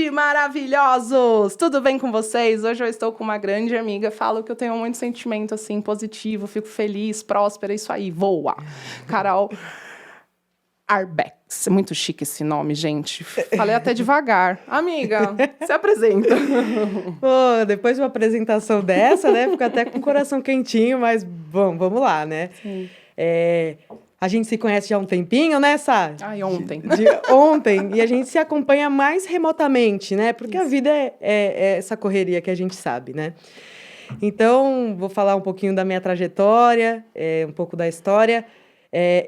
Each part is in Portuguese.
Gente, maravilhosos! Tudo bem com vocês? Hoje eu estou com uma grande amiga. Falo que eu tenho muito sentimento, assim, positivo. Fico feliz, próspera, isso aí, voa. Carol Arbex. Muito chique esse nome, gente. Falei até devagar. Amiga, se apresenta. Pô, depois de uma apresentação dessa, né? Fica até com o coração quentinho, mas bom, vamos lá, né? Sim. A gente se conhece já há um tempinho, né, Sá? Ai, ontem. De ontem. E a gente se acompanha mais remotamente, né? Porque a vida é essa correria que a gente sabe, né? Então, vou falar um pouquinho da minha trajetória, um pouco da história.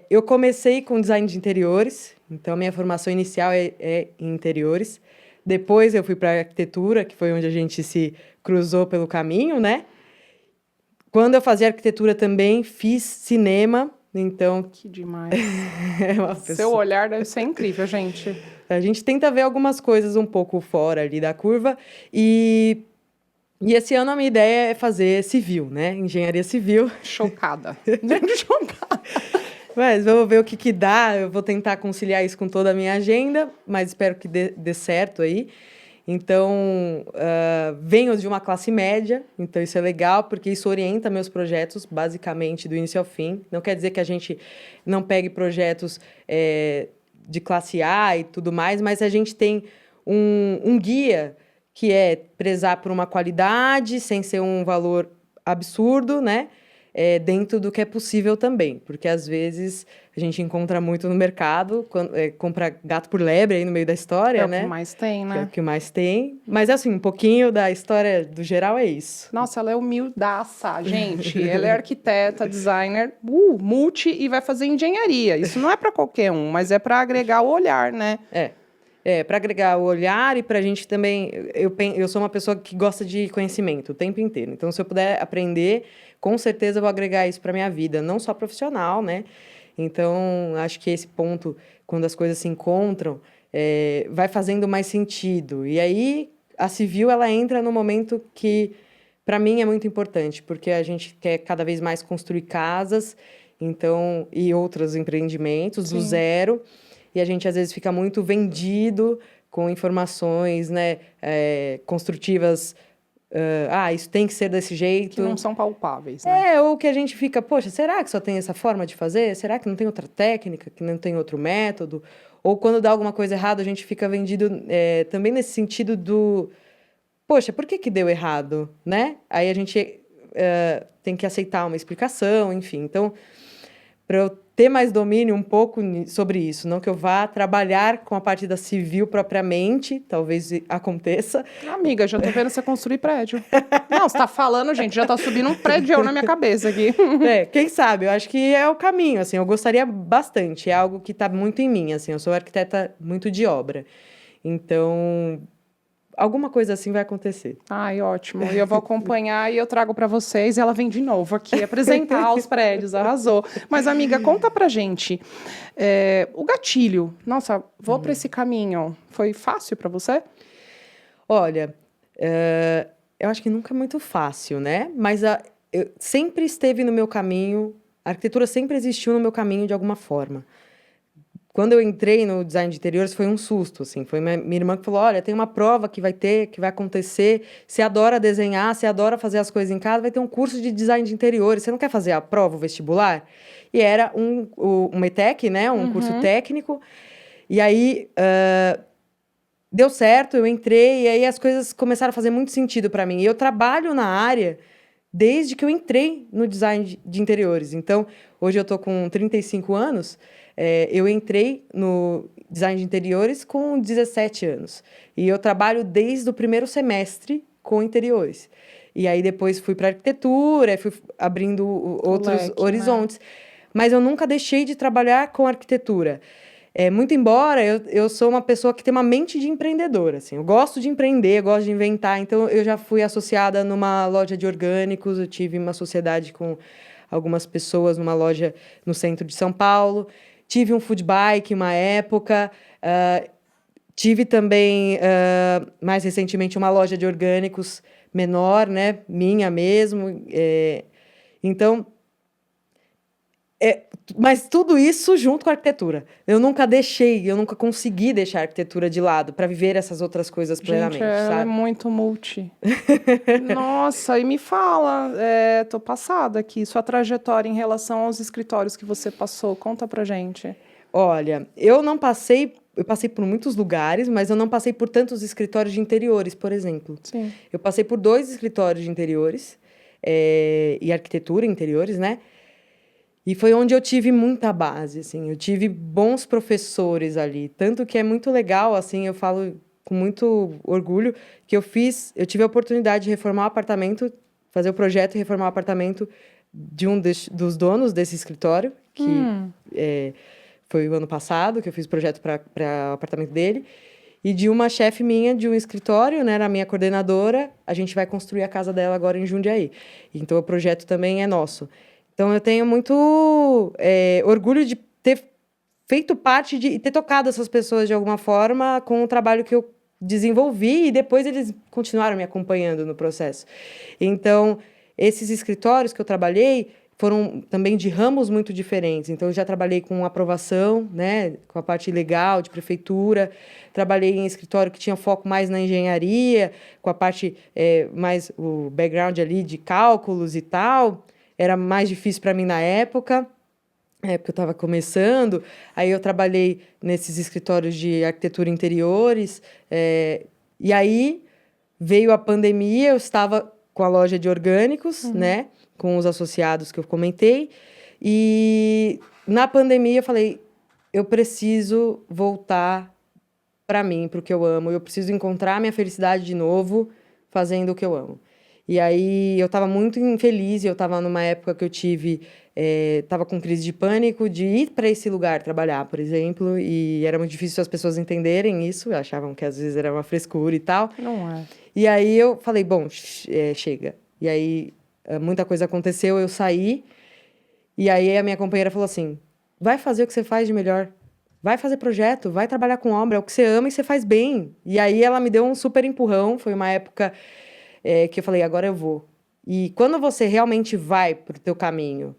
Eu comecei com design de interiores, então minha formação inicial é em interiores. Depois eu fui para arquitetura, que foi onde a gente se cruzou pelo caminho, né? Quando eu fazia arquitetura também, fiz cinema, então... Que demais. Seu Seu olhar deve ser incrível, gente. A gente tenta ver algumas coisas um pouco fora ali da curva e esse ano a minha ideia é fazer civil, né? Engenharia civil. Chocada. Gente, chocada. Mas vamos ver o que dá. Eu vou tentar conciliar isso com toda a minha agenda, mas espero que dê certo aí. Então, venho de uma classe média, então isso é legal, porque isso orienta meus projetos, basicamente, do início ao fim. Não quer dizer que a gente não pegue projetos de classe A e tudo mais, mas a gente tem um guia que é prezar por uma qualidade, sem ser um valor absurdo, né? Dentro do que é possível também, porque às vezes a gente encontra muito no mercado, compra gato por lebre aí no meio da história, né? É o que mais tem, né? É o que mais tem. Mas, assim, um pouquinho da história do geral é isso. Nossa, ela é humildaça, gente. Ela é arquiteta, designer, multi e vai fazer engenharia. Isso não é para qualquer um, mas é para agregar o olhar, né? Para agregar o olhar e para a gente também... Eu sou uma pessoa que gosta de conhecimento o tempo inteiro. Então, se eu puder aprender, com certeza eu vou agregar isso para a minha vida. Não só profissional, né? Então, acho que esse ponto, quando as coisas se encontram, vai fazendo mais sentido. E aí, a civil, ela entra no momento que, para mim, é muito importante. Porque a gente quer cada vez mais construir casas e outros empreendimentos do zero. E a gente, às vezes, fica muito vendido com informações, né, construtivas. Isso tem que ser desse jeito. Que não são palpáveis, né? Ou que a gente fica, poxa, será que só tem essa forma de fazer? Será que não tem outra técnica, que não tem outro método? Ou quando dá alguma coisa errada, a gente fica vendido também nesse sentido do... Poxa, por que deu errado, né? Aí a gente tem que aceitar uma explicação, enfim. Então, para eu ter mais domínio um pouco sobre isso, não que eu vá trabalhar com a parte da civil propriamente, talvez aconteça. Amiga, já tô vendo você construir prédio. Não, você tá falando, gente, já tá subindo um prédio na minha cabeça aqui. Quem sabe? Eu acho que é o caminho, assim, eu gostaria bastante, é algo que tá muito em mim, assim, eu sou arquiteta muito de obra. Então, alguma coisa assim vai acontecer. Ai, ótimo. E eu vou acompanhar e eu trago para vocês. E ela vem de novo aqui apresentar os prédios. Arrasou. Mas, amiga, conta pra gente. O gatilho. Nossa, vou para esse caminho. Foi fácil para você? Olha, eu acho que nunca é muito fácil, né? Mas sempre esteve no meu caminho, a arquitetura sempre existiu no meu caminho de alguma forma. Quando eu entrei no design de interiores, foi um susto, assim. Foi minha irmã que falou, olha, tem uma prova que vai acontecer. Você adora desenhar, você adora fazer as coisas em casa, vai ter um curso de design de interiores. Você não quer fazer a prova, o vestibular? E era um ETEC, né? Um curso técnico. E aí, deu certo, eu entrei. E aí as coisas começaram a fazer muito sentido para mim. E eu trabalho na área desde que eu entrei no design de interiores. Então, hoje eu estou com 35 anos... eu entrei no design de interiores com 17 anos. E eu trabalho desde o primeiro semestre com interiores. E aí depois fui para arquitetura, fui abrindo outros horizontes. Né? Mas eu nunca deixei de trabalhar com arquitetura. Muito embora eu sou uma pessoa que tem uma mente de empreendedora. Assim. Eu gosto de empreender, eu gosto de inventar. Então, eu já fui associada numa loja de orgânicos. Eu tive uma sociedade com algumas pessoas numa loja no centro de São Paulo. Tive um food bike uma época, tive também, mais recentemente, uma loja de orgânicos menor, né? Minha mesmo. Então, Mas tudo isso junto com a arquitetura. Eu nunca consegui deixar a arquitetura de lado para viver essas outras coisas plenamente, Gente, ela é sabe? muito multi. Nossa, e me fala, tô passada aqui, sua trajetória em relação aos escritórios que você passou, conta pra gente. Olha, eu passei por muitos lugares, mas eu não passei por tantos escritórios de interiores, por exemplo. Sim. Eu passei por 2 escritórios de interiores, e arquitetura em interiores, né? E foi onde eu tive muita base, assim. Eu tive bons professores ali. Tanto que é muito legal, assim, eu falo com muito orgulho, que eu tive a oportunidade de reformar o apartamento, fazer o projeto e reformar o apartamento de dos donos desse escritório, que foi o ano passado, que eu fiz o projeto para o apartamento dele. E de uma chefe minha de um escritório, né, era a minha coordenadora, a gente vai construir a casa dela agora em Jundiaí. Então, o projeto também é nosso. Então, eu tenho muito orgulho de ter feito parte e ter tocado essas pessoas de alguma forma com o trabalho que eu desenvolvi e depois eles continuaram me acompanhando no processo. Então, esses escritórios que eu trabalhei foram também de ramos muito diferentes. Então, eu já trabalhei com aprovação, né, com a parte legal de prefeitura. Trabalhei em escritório que tinha foco mais na engenharia, com a parte mais o background ali de cálculos e tal. Era mais difícil para mim na época, porque eu estava começando. Aí eu trabalhei nesses escritórios de arquitetura interiores. E aí veio a pandemia, eu estava com a loja de orgânicos, né? Com os associados que eu comentei. E na pandemia eu falei, eu preciso voltar para mim, para o que eu amo. Eu preciso encontrar minha felicidade de novo fazendo o que eu amo. E aí eu estava muito infeliz, eu estava numa época que eu estava com crise de pânico de ir para esse lugar trabalhar, por exemplo, e era muito difícil as pessoas entenderem isso, achavam que às vezes era uma frescura e tal. Não é. E aí eu falei, bom, chega. E aí muita coisa aconteceu, eu saí, e aí a minha companheira falou assim, vai fazer o que você faz de melhor. Vai fazer projeto, vai trabalhar com obra, é o que você ama e você faz bem. E aí ela me deu um super empurrão, foi uma época que eu falei, agora eu vou. E quando você realmente vai pro teu caminho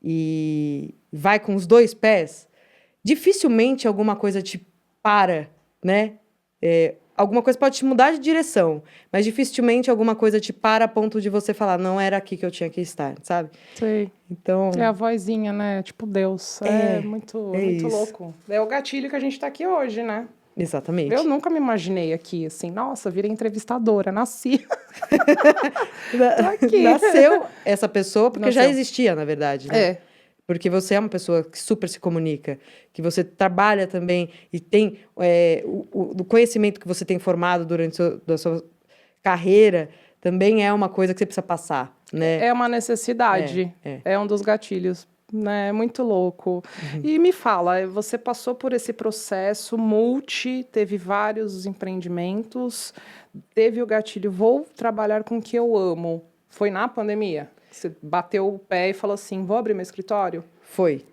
e vai com os 2 pés, dificilmente alguma coisa te para, né? Alguma coisa pode te mudar de direção, mas dificilmente alguma coisa te para a ponto de você falar, não era aqui que eu tinha que estar, sabe? Sei. Então... É a vozinha, né? Tipo Deus. É muito isso. louco. É o gatilho que a gente tá aqui hoje, né? Exatamente. Eu nunca me imaginei aqui, assim, nossa, virei entrevistadora, nasci. Tô aqui. Nasceu essa pessoa porque já Nasceu. existia, na verdade, né? Porque você é uma pessoa que super se comunica, que você trabalha também e tem o conhecimento que você tem formado durante a sua carreira também é uma coisa que você precisa passar, né? É uma necessidade. É um dos gatilhos. Né? Muito louco. E me fala, você passou por esse processo teve vários empreendimentos, teve o gatilho, vou trabalhar com o que eu amo. Foi na pandemia? Você bateu o pé e falou assim, vou abrir meu escritório? Foi.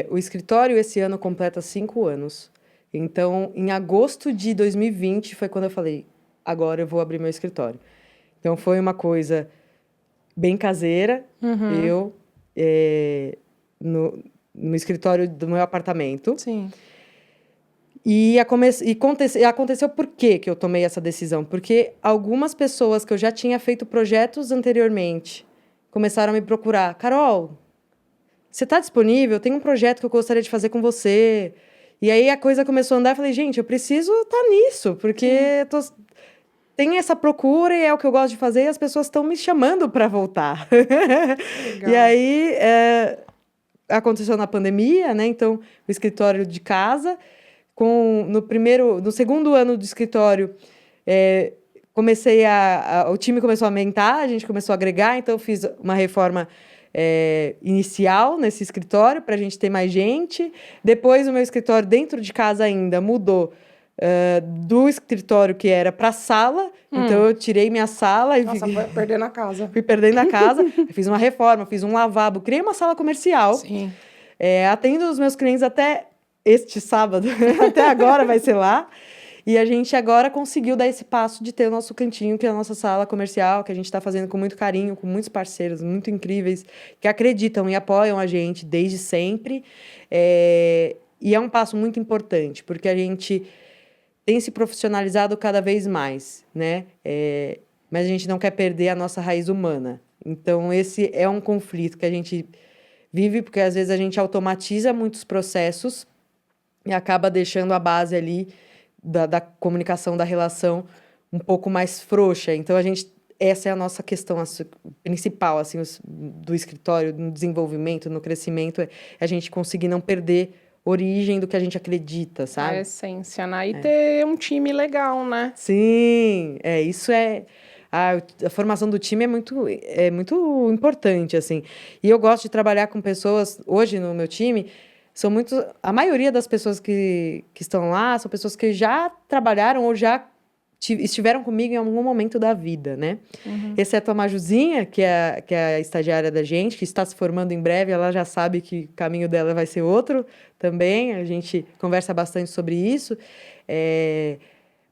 O escritório esse ano completa 5 anos. Então, em agosto de 2020 foi quando eu falei, agora eu vou abrir meu escritório. Então, foi uma coisa bem caseira. Eu... no escritório do meu apartamento. Sim. E aconteceu por que eu tomei essa decisão? Porque algumas pessoas que eu já tinha feito projetos anteriormente começaram a me procurar. Carol, você está disponível? Tem um projeto que eu gostaria de fazer com você. E aí a coisa começou a andar. Eu falei, gente, eu preciso estar nisso, porque tem essa procura e é o que eu gosto de fazer e as pessoas estão me chamando para voltar. E aí aconteceu na pandemia, né? Então, o escritório de casa, no segundo ano do escritório, o time começou a aumentar, a gente começou a agregar, então eu fiz uma reforma inicial nesse escritório para a gente ter mais gente. Depois, o meu escritório dentro de casa ainda mudou do escritório que era para sala, então eu tirei minha sala e Nossa, foi perdendo a casa. Fui perdendo a casa, fiz uma reforma, fiz um lavabo, criei uma sala comercial. Sim. Atendo os meus clientes até este sábado, até agora vai ser lá. E a gente agora conseguiu dar esse passo de ter o nosso cantinho, que é a nossa sala comercial, que a gente está fazendo com muito carinho, com muitos parceiros muito incríveis, que acreditam e apoiam a gente desde sempre. E é um passo muito importante, porque a gente tem se profissionalizado cada vez mais, né? Mas a gente não quer perder a nossa raiz humana. Então, esse é um conflito que a gente vive, porque às vezes a gente automatiza muitos processos e acaba deixando a base ali da comunicação, da relação um pouco mais frouxa. Então, essa é a nossa questão principal, assim, do escritório, no desenvolvimento, no crescimento, é a gente conseguir não perder origem do que a gente acredita, sabe? A essência, né? E ter um time legal, né? Sim, isso é... A formação do time é muito importante, assim. E eu gosto de trabalhar com pessoas, hoje no meu time, a maioria das pessoas que estão lá são pessoas que já trabalharam ou já estiveram comigo em algum momento da vida, né? Uhum. Exceto a Majuzinha, que é a estagiária da gente, que está se formando em breve, ela já sabe que o caminho dela vai ser outro também, a gente conversa bastante sobre isso.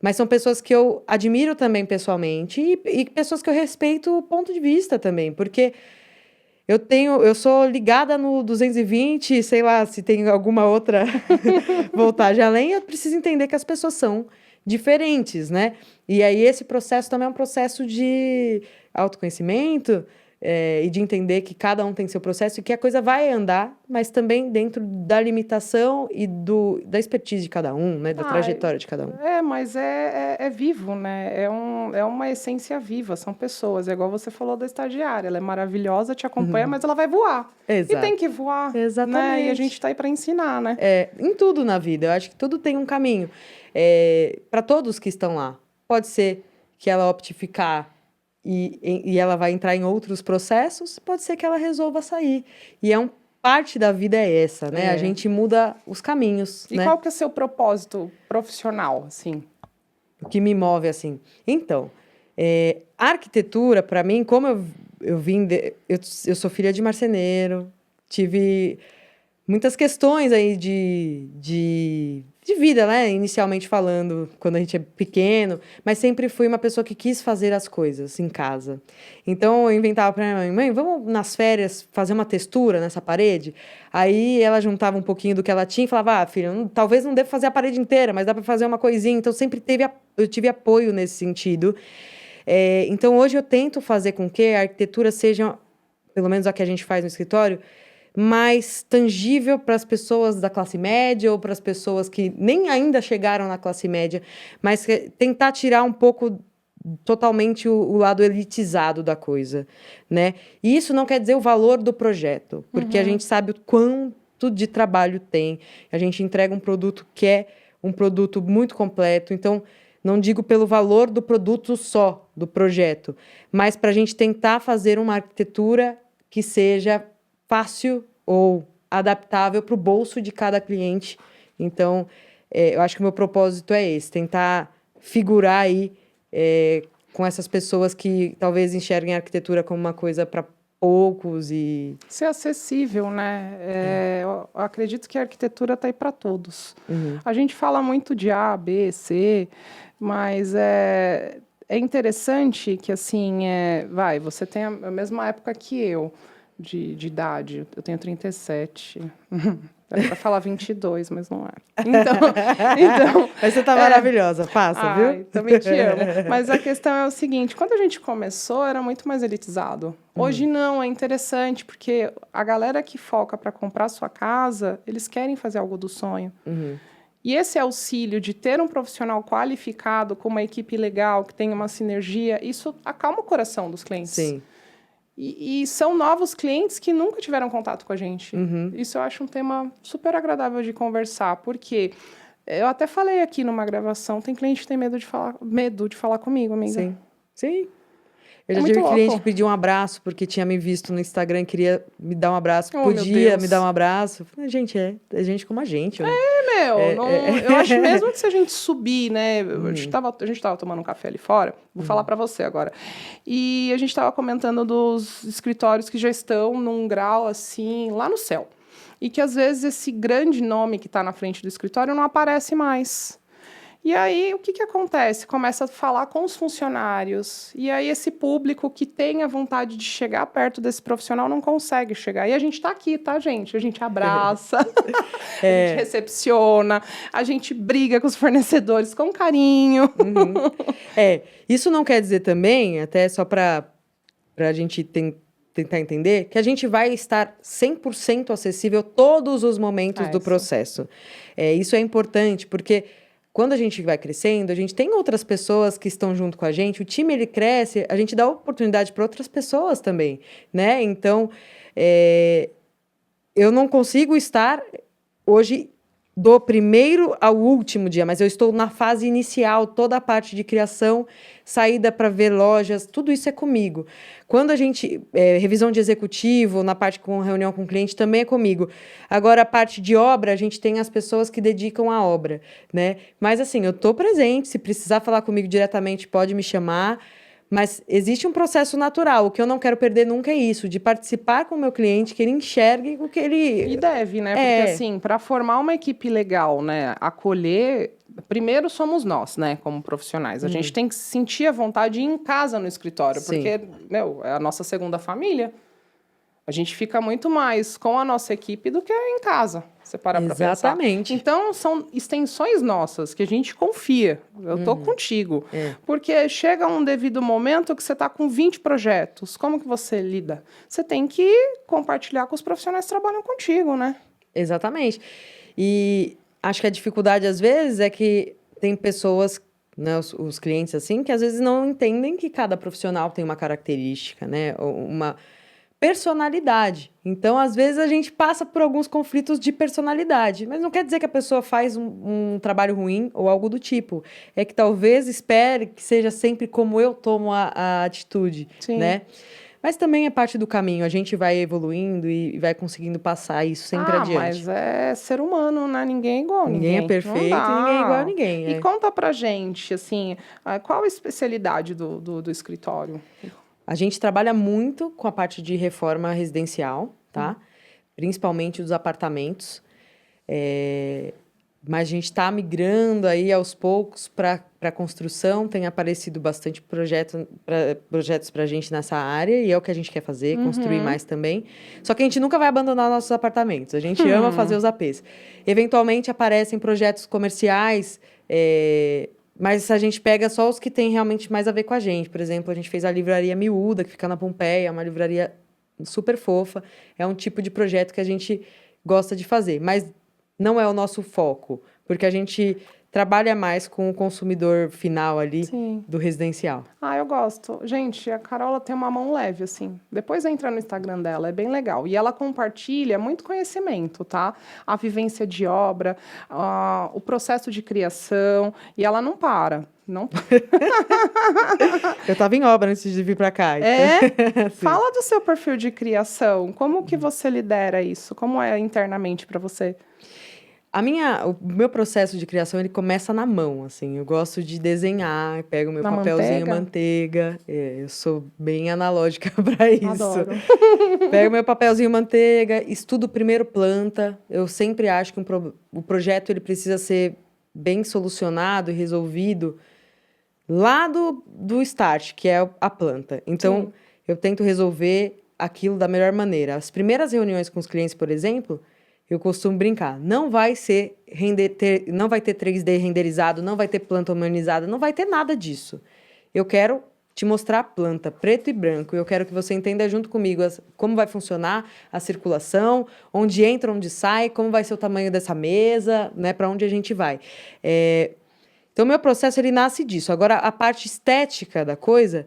Mas são pessoas que eu admiro também pessoalmente e pessoas que eu respeito o ponto de vista também, porque eu sou ligada no 220, sei lá, se tem alguma outra voltagem além, eu preciso entender que as pessoas são diferentes, né? E aí esse processo também é um processo de autoconhecimento, e de entender que cada um tem seu processo e que a coisa vai andar, mas também dentro da limitação e da expertise de cada um, né? Da trajetória de cada um. Mas é vivo, né? É uma essência viva, são pessoas. É igual você falou da estagiária, ela é maravilhosa, te acompanha, mas ela vai voar. Exato. E tem que voar, Exatamente. né? E a gente tá aí para ensinar, né? Em tudo na vida, eu acho que tudo tem um caminho. Para todos que estão lá. Pode ser que ela opte ficar e ela vai entrar em outros processos, pode ser que ela resolva sair. E parte da vida é essa, né? A gente muda os caminhos, E né? qual que é o seu propósito profissional, assim? O que me move, assim? Então, a arquitetura, para mim, como eu vim... Eu sou filha de marceneiro, tive muitas questões aí de vida, né? Inicialmente falando, quando a gente é pequeno, mas sempre fui uma pessoa que quis fazer as coisas em casa. Então, eu inventava para minha mãe, vamos nas férias fazer uma textura nessa parede? Aí ela juntava um pouquinho do que ela tinha e falava, filha, talvez não deva fazer a parede inteira, mas dá para fazer uma coisinha. Então, eu tive apoio nesse sentido. Então, hoje eu tento fazer com que a arquitetura seja, pelo menos a que a gente faz no escritório, mais tangível para as pessoas da classe média ou para as pessoas que nem ainda chegaram na classe média, mas tentar tirar um pouco totalmente o lado elitizado da coisa, né? E isso não quer dizer o valor do projeto, porque a gente sabe o quanto de trabalho tem. A gente entrega um produto que é um produto muito completo, então não digo pelo valor do produto só, do projeto, mas para a gente tentar fazer uma arquitetura que seja fácil ou adaptável para o bolso de cada cliente. Então, eu acho que o meu propósito é esse, tentar figurar aí com essas pessoas que talvez enxerguem a arquitetura como uma coisa para poucos e... Ser acessível, né? Eu acredito que a arquitetura está aí para todos. A gente fala muito de A, B, C, mas é interessante que, assim, você tem a mesma época que eu, de idade. Eu tenho 37. Era para falar 22, mas não é. Então mas você tá maravilhosa, passa, viu? Também te amo. Mas a questão é o seguinte, quando a gente começou, era muito mais elitizado. Hoje não, é interessante, porque a galera que foca para comprar sua casa, eles querem fazer algo do sonho. E esse auxílio de ter um profissional qualificado, com uma equipe legal, que tem uma sinergia, isso acalma o coração dos clientes. Sim. E são novos clientes que nunca tiveram contato com a gente. Isso eu acho um tema super agradável de conversar, porque eu até falei aqui numa gravação, tem cliente que tem medo de falar comigo, amiga. Sim, sim. Eu já tive cliente que pediu um abraço porque tinha me visto no Instagram e queria me dar um abraço. Podia me dar um abraço. Eu falei, gente, é gente como a gente. Né? Eu acho mesmo que se a gente subir, né? A gente tava tomando um café ali fora, vou falar para você agora. E a gente tava comentando dos escritórios que já estão num grau, assim, lá no céu. E que, às vezes, esse grande nome que está na frente do escritório não aparece mais. E aí, o que que acontece? Começa a falar com os funcionários. E aí, esse público que tem a vontade de chegar perto desse profissional não consegue chegar. E a gente tá aqui, tá, gente? A gente abraça, a gente recepciona, a gente briga com os fornecedores com carinho. Isso não quer dizer também, até só para a gente tentar entender, que a gente vai estar 100% acessível todos os momentos do Isso. processo. Isso é importante, porque quando a gente vai crescendo, a gente tem outras pessoas que estão junto com a gente, o time ele cresce, a gente dá oportunidade para outras pessoas também, né? Então, eu não consigo estar hoje do primeiro ao último dia, mas eu estou na fase inicial, toda a parte de criação, saída para ver lojas, tudo isso é comigo. Quando a gente, revisão de executivo, na parte com reunião com o cliente, também é comigo. Agora, a parte de obra, a gente tem as pessoas que dedicam à obra, né? Mas, assim, eu estou presente, se precisar falar comigo diretamente, pode me chamar. Mas existe um processo natural. O que eu não quero perder nunca é isso, de participar com o meu cliente, que ele enxergue o que ele... E deve, né? Porque, assim, para formar uma equipe legal, né? Acolher, primeiro somos nós, né? Como profissionais. A gente tem que sentir a vontade de ir em casa no escritório, Sim. porque, meu, é a nossa segunda família. A gente fica muito mais com a nossa equipe do que em casa, você para pra pensar. Exatamente. Então, são extensões nossas que a gente confia. Eu tô contigo. Porque chega um devido momento que você tá com 20 projetos. Como que você lida? Você tem que compartilhar com os profissionais que trabalham contigo, né? Exatamente. E acho que a dificuldade, às vezes, é que tem pessoas, né, os clientes, assim, que às vezes não entendem que cada profissional tem uma característica, né? Uma personalidade. Então, às vezes, a gente passa por alguns conflitos de personalidade. Mas não quer dizer que a pessoa faz um trabalho ruim ou algo do tipo. É que talvez espere que seja sempre como eu tomo a atitude, Sim. né? Mas também é parte do caminho. A gente vai evoluindo e vai conseguindo passar isso sempre adiante. Mas é ser humano, né? Ninguém é igual a ninguém. Ninguém é perfeito Não dá. e ninguém é igual a ninguém. E conta pra gente, assim, qual a especialidade do escritório? A gente trabalha muito com a parte de reforma residencial, tá? Principalmente dos apartamentos. Mas a gente está migrando aí aos poucos para a construção. Tem aparecido bastante projetos para a gente nessa área e é o que a gente quer fazer, construir mais também. Só que a gente nunca vai abandonar nossos apartamentos. A gente ama fazer os APs. Eventualmente aparecem projetos comerciais, mas a gente pega só os que têm realmente mais a ver com a gente. Por exemplo, a gente fez a livraria Miúda, que fica na Pompeia, uma livraria super fofa. É um tipo de projeto que a gente gosta de fazer, mas não é o nosso foco, porque a gente trabalha mais com o consumidor final ali do residencial. Eu gosto. Gente, a Carola tem uma mão leve, assim. Depois entra no Instagram dela, é bem legal. E ela compartilha muito conhecimento, tá? A vivência de obra, o processo de criação, e ela não para. Não. Eu estava em obra antes de vir para cá. Então... Fala do seu perfil de criação. Como que você lidera isso? Como é internamente para você? O meu processo de criação, ele começa na mão, assim. Eu gosto de desenhar, pego meu papelzinho manteiga. Eu sou bem analógica para isso. Adoro. Pego meu papelzinho manteiga, estudo primeiro planta. Eu sempre acho que o projeto ele precisa ser bem solucionado e resolvido lá do start, que é a planta. Então, eu tento resolver aquilo da melhor maneira. As primeiras reuniões com os clientes, por exemplo, eu costumo brincar. Não vai não vai ter 3D renderizado, não vai ter planta humanizada, não vai ter nada disso. Eu quero te mostrar a planta, preto e branco. Eu quero que você entenda junto comigo como vai funcionar a circulação, onde entra, onde sai, como vai ser o tamanho dessa mesa, né, para onde a gente vai. Então, o meu processo ele nasce disso. Agora, a parte estética da coisa,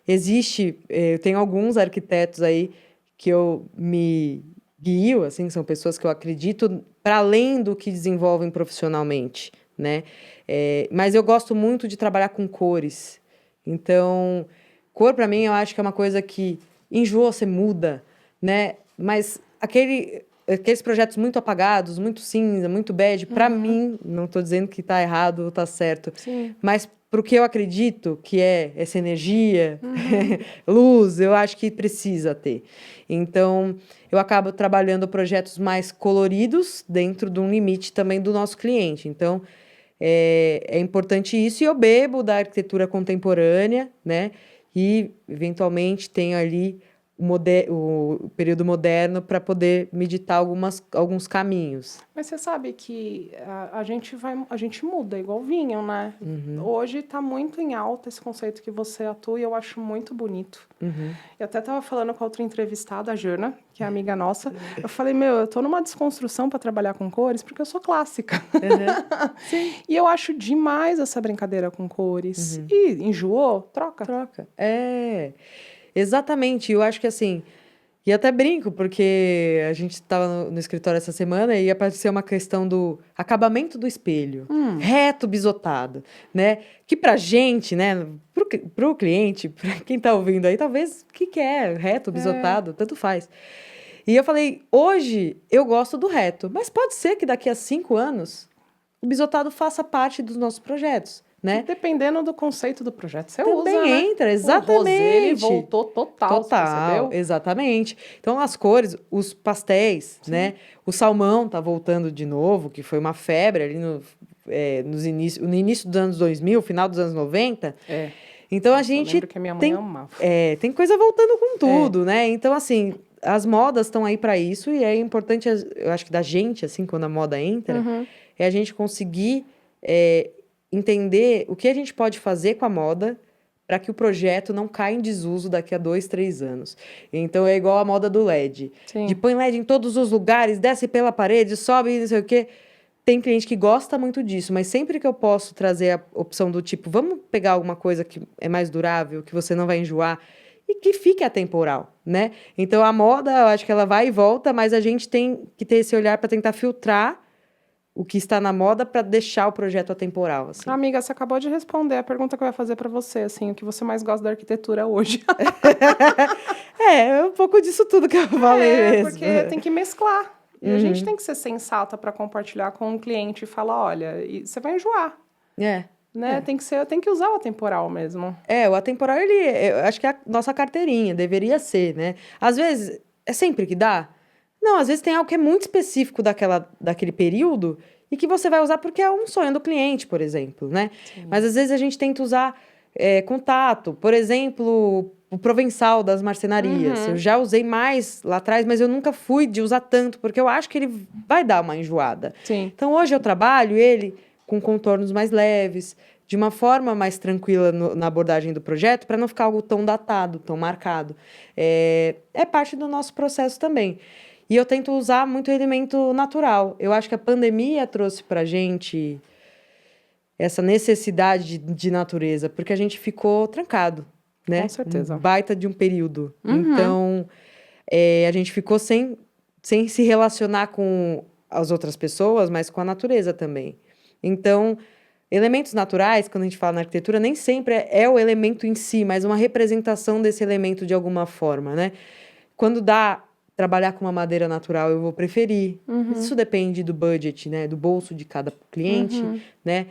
eu tenho alguns arquitetos aí que eu me guio, assim, são pessoas que eu acredito para além do que desenvolvem profissionalmente, né? Mas eu gosto muito de trabalhar com cores. Então, cor para mim eu acho que é uma coisa que enjoa, você muda, né? Mas aqueles projetos muito apagados, muito cinza, muito bege, para mim, não estou dizendo que está errado ou está certo, mas para o que eu acredito que é essa energia, luz, eu acho que precisa ter. Então, eu acabo trabalhando projetos mais coloridos dentro de um limite também do nosso cliente. Então, é importante isso. E eu bebo da arquitetura contemporânea, né? E, eventualmente, tenho ali o período moderno para poder meditar alguns caminhos. Mas você sabe que a gente muda, igual vinho, né? Hoje está muito em alta esse conceito que você atua e eu acho muito bonito. Eu até estava falando com a outra entrevistada, a Jana, que é amiga nossa. Eu falei, eu tô numa desconstrução para trabalhar com cores porque eu sou clássica. Sim. E eu acho demais essa brincadeira com cores. E enjoou? Troca. Troca. Exatamente. Eu acho que assim... E até brinco, porque a gente estava no escritório essa semana e apareceu uma questão do acabamento do espelho. Reto, bisotado, né? Que pra gente, né? Pro cliente, pra quem tá ouvindo aí, talvez, o que é? Reto, bisotado, tanto faz. E eu falei, hoje eu gosto do reto, mas pode ser que daqui a 5 anos o bisotado faça parte dos nossos projetos. Né? Dependendo do conceito do projeto, você também usa, né? entra, exatamente. O rosé, ele voltou total, você percebeu? Exatamente. Então, as cores, os pastéis, né? O salmão tá voltando de novo, que foi uma febre ali no início dos anos 2000, final dos anos 90. Então, a gente eu lembro que a minha mãe amava. Tem coisa voltando com tudo, né? Então, assim, as modas estão aí para isso e é importante, eu acho que da gente, assim, quando a moda entra, é a gente conseguir... entender o que a gente pode fazer com a moda para que o projeto não caia em desuso daqui a 2, 3 anos. Então, é igual a moda do LED. Sim. De põe LED em todos os lugares, desce pela parede, sobe, não sei o quê. Tem cliente que gosta muito disso, mas sempre que eu posso trazer a opção do tipo, vamos pegar alguma coisa que é mais durável, que você não vai enjoar, e que fique atemporal, né? Então, a moda, eu acho que ela vai e volta, mas a gente tem que ter esse olhar para tentar filtrar o que está na moda para deixar o projeto atemporal, assim. Amiga, você acabou de responder a pergunta que eu ia fazer para você, assim, o que você mais gosta da arquitetura hoje? É um pouco disso tudo que eu falei mesmo. Porque tem que mesclar. E a gente tem que ser sensata para compartilhar com o cliente e falar, olha, você vai enjoar. Né? Tem que usar o atemporal mesmo. O atemporal, eu acho que é a nossa carteirinha, deveria ser, né? Às vezes, é sempre que dá? Não, às vezes tem algo que é muito específico daquele período e que você vai usar porque é um sonho do cliente, por exemplo, né? Sim. Mas às vezes a gente tenta usar contato. Por exemplo, o provençal das marcenarias. Eu já usei mais lá atrás, mas eu nunca fui de usar tanto, porque eu acho que ele vai dar uma enjoada. Sim. Então, hoje eu trabalho ele com contornos mais leves, de uma forma mais tranquila na abordagem do projeto, para não ficar algo tão datado, tão marcado. É parte do nosso processo também. E eu tento usar muito elemento natural. Eu acho que a pandemia trouxe para a gente essa necessidade de natureza, porque a gente ficou trancado, né? Com certeza. Um baita de um período. Então, a gente ficou sem se relacionar com as outras pessoas, mas com a natureza também. Então, elementos naturais, quando a gente fala na arquitetura, nem sempre é o elemento em si, mas uma representação desse elemento de alguma forma, né? Quando dá trabalhar com uma madeira natural, eu vou preferir. Isso depende do budget, né? Do bolso de cada cliente, né?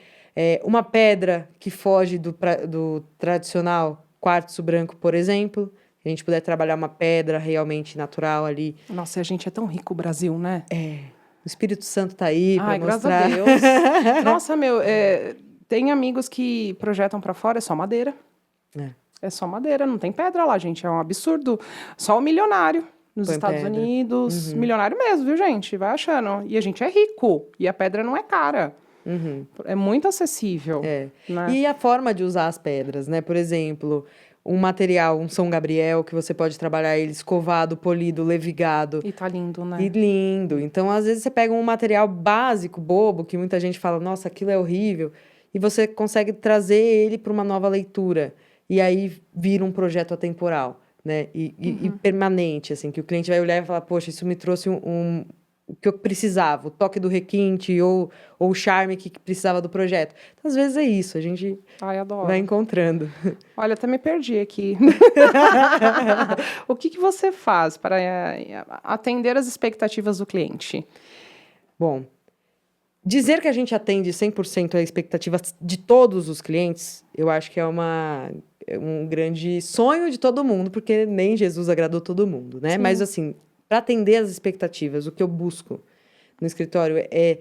Uma pedra que foge do tradicional quartzo branco, por exemplo. Se a gente puder trabalhar uma pedra realmente natural ali. Nossa, a gente é tão rico, o Brasil, né? O Espírito Santo tá aí para mostrar. Graças a Deus. Nossa, tem amigos que projetam para fora, é só madeira. É só madeira, não tem pedra lá, gente. É um absurdo. Só o milionário. Nos Estados Unidos, milionário mesmo, viu, gente? Vai achando. E a gente é rico. E a pedra não é cara. É muito acessível. Né? E a forma de usar as pedras, né? Por exemplo, um material, um São Gabriel, que você pode trabalhar ele escovado, polido, levigado. E tá lindo, né? E lindo. Então, às vezes, você pega um material básico, bobo, que muita gente fala, nossa, aquilo é horrível. E você consegue trazer ele para uma nova leitura. E aí vira um projeto atemporal. Né? E permanente, assim, que o cliente vai olhar e falar, poxa, isso me trouxe o que eu precisava, o toque do requinte ou o charme que precisava do projeto. Então, às vezes é isso, a gente vai encontrando. Olha, até me perdi aqui. O que você faz para atender as expectativas do cliente? Bom, dizer que a gente atende 100% a expectativa de todos os clientes, eu acho que é um grande sonho de todo mundo, porque nem Jesus agradou todo mundo, né? Sim. Mas, assim, para atender as expectativas, o que eu busco no escritório é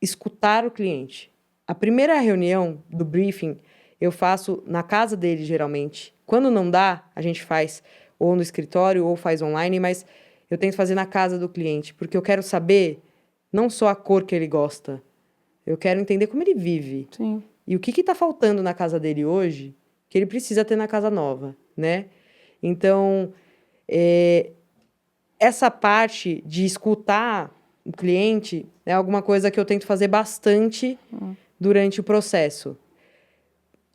escutar o cliente, A primeira reunião do briefing eu faço na casa dele, geralmente. Quando não dá, a gente faz ou no escritório ou faz online, mas eu tento fazer na casa do cliente, porque eu quero saber não só a cor que ele gosta, eu quero entender como ele vive. Sim. E o que está faltando na casa dele hoje que ele precisa ter na casa nova, né? Então, essa parte de escutar o cliente é alguma coisa que eu tento fazer bastante durante o processo.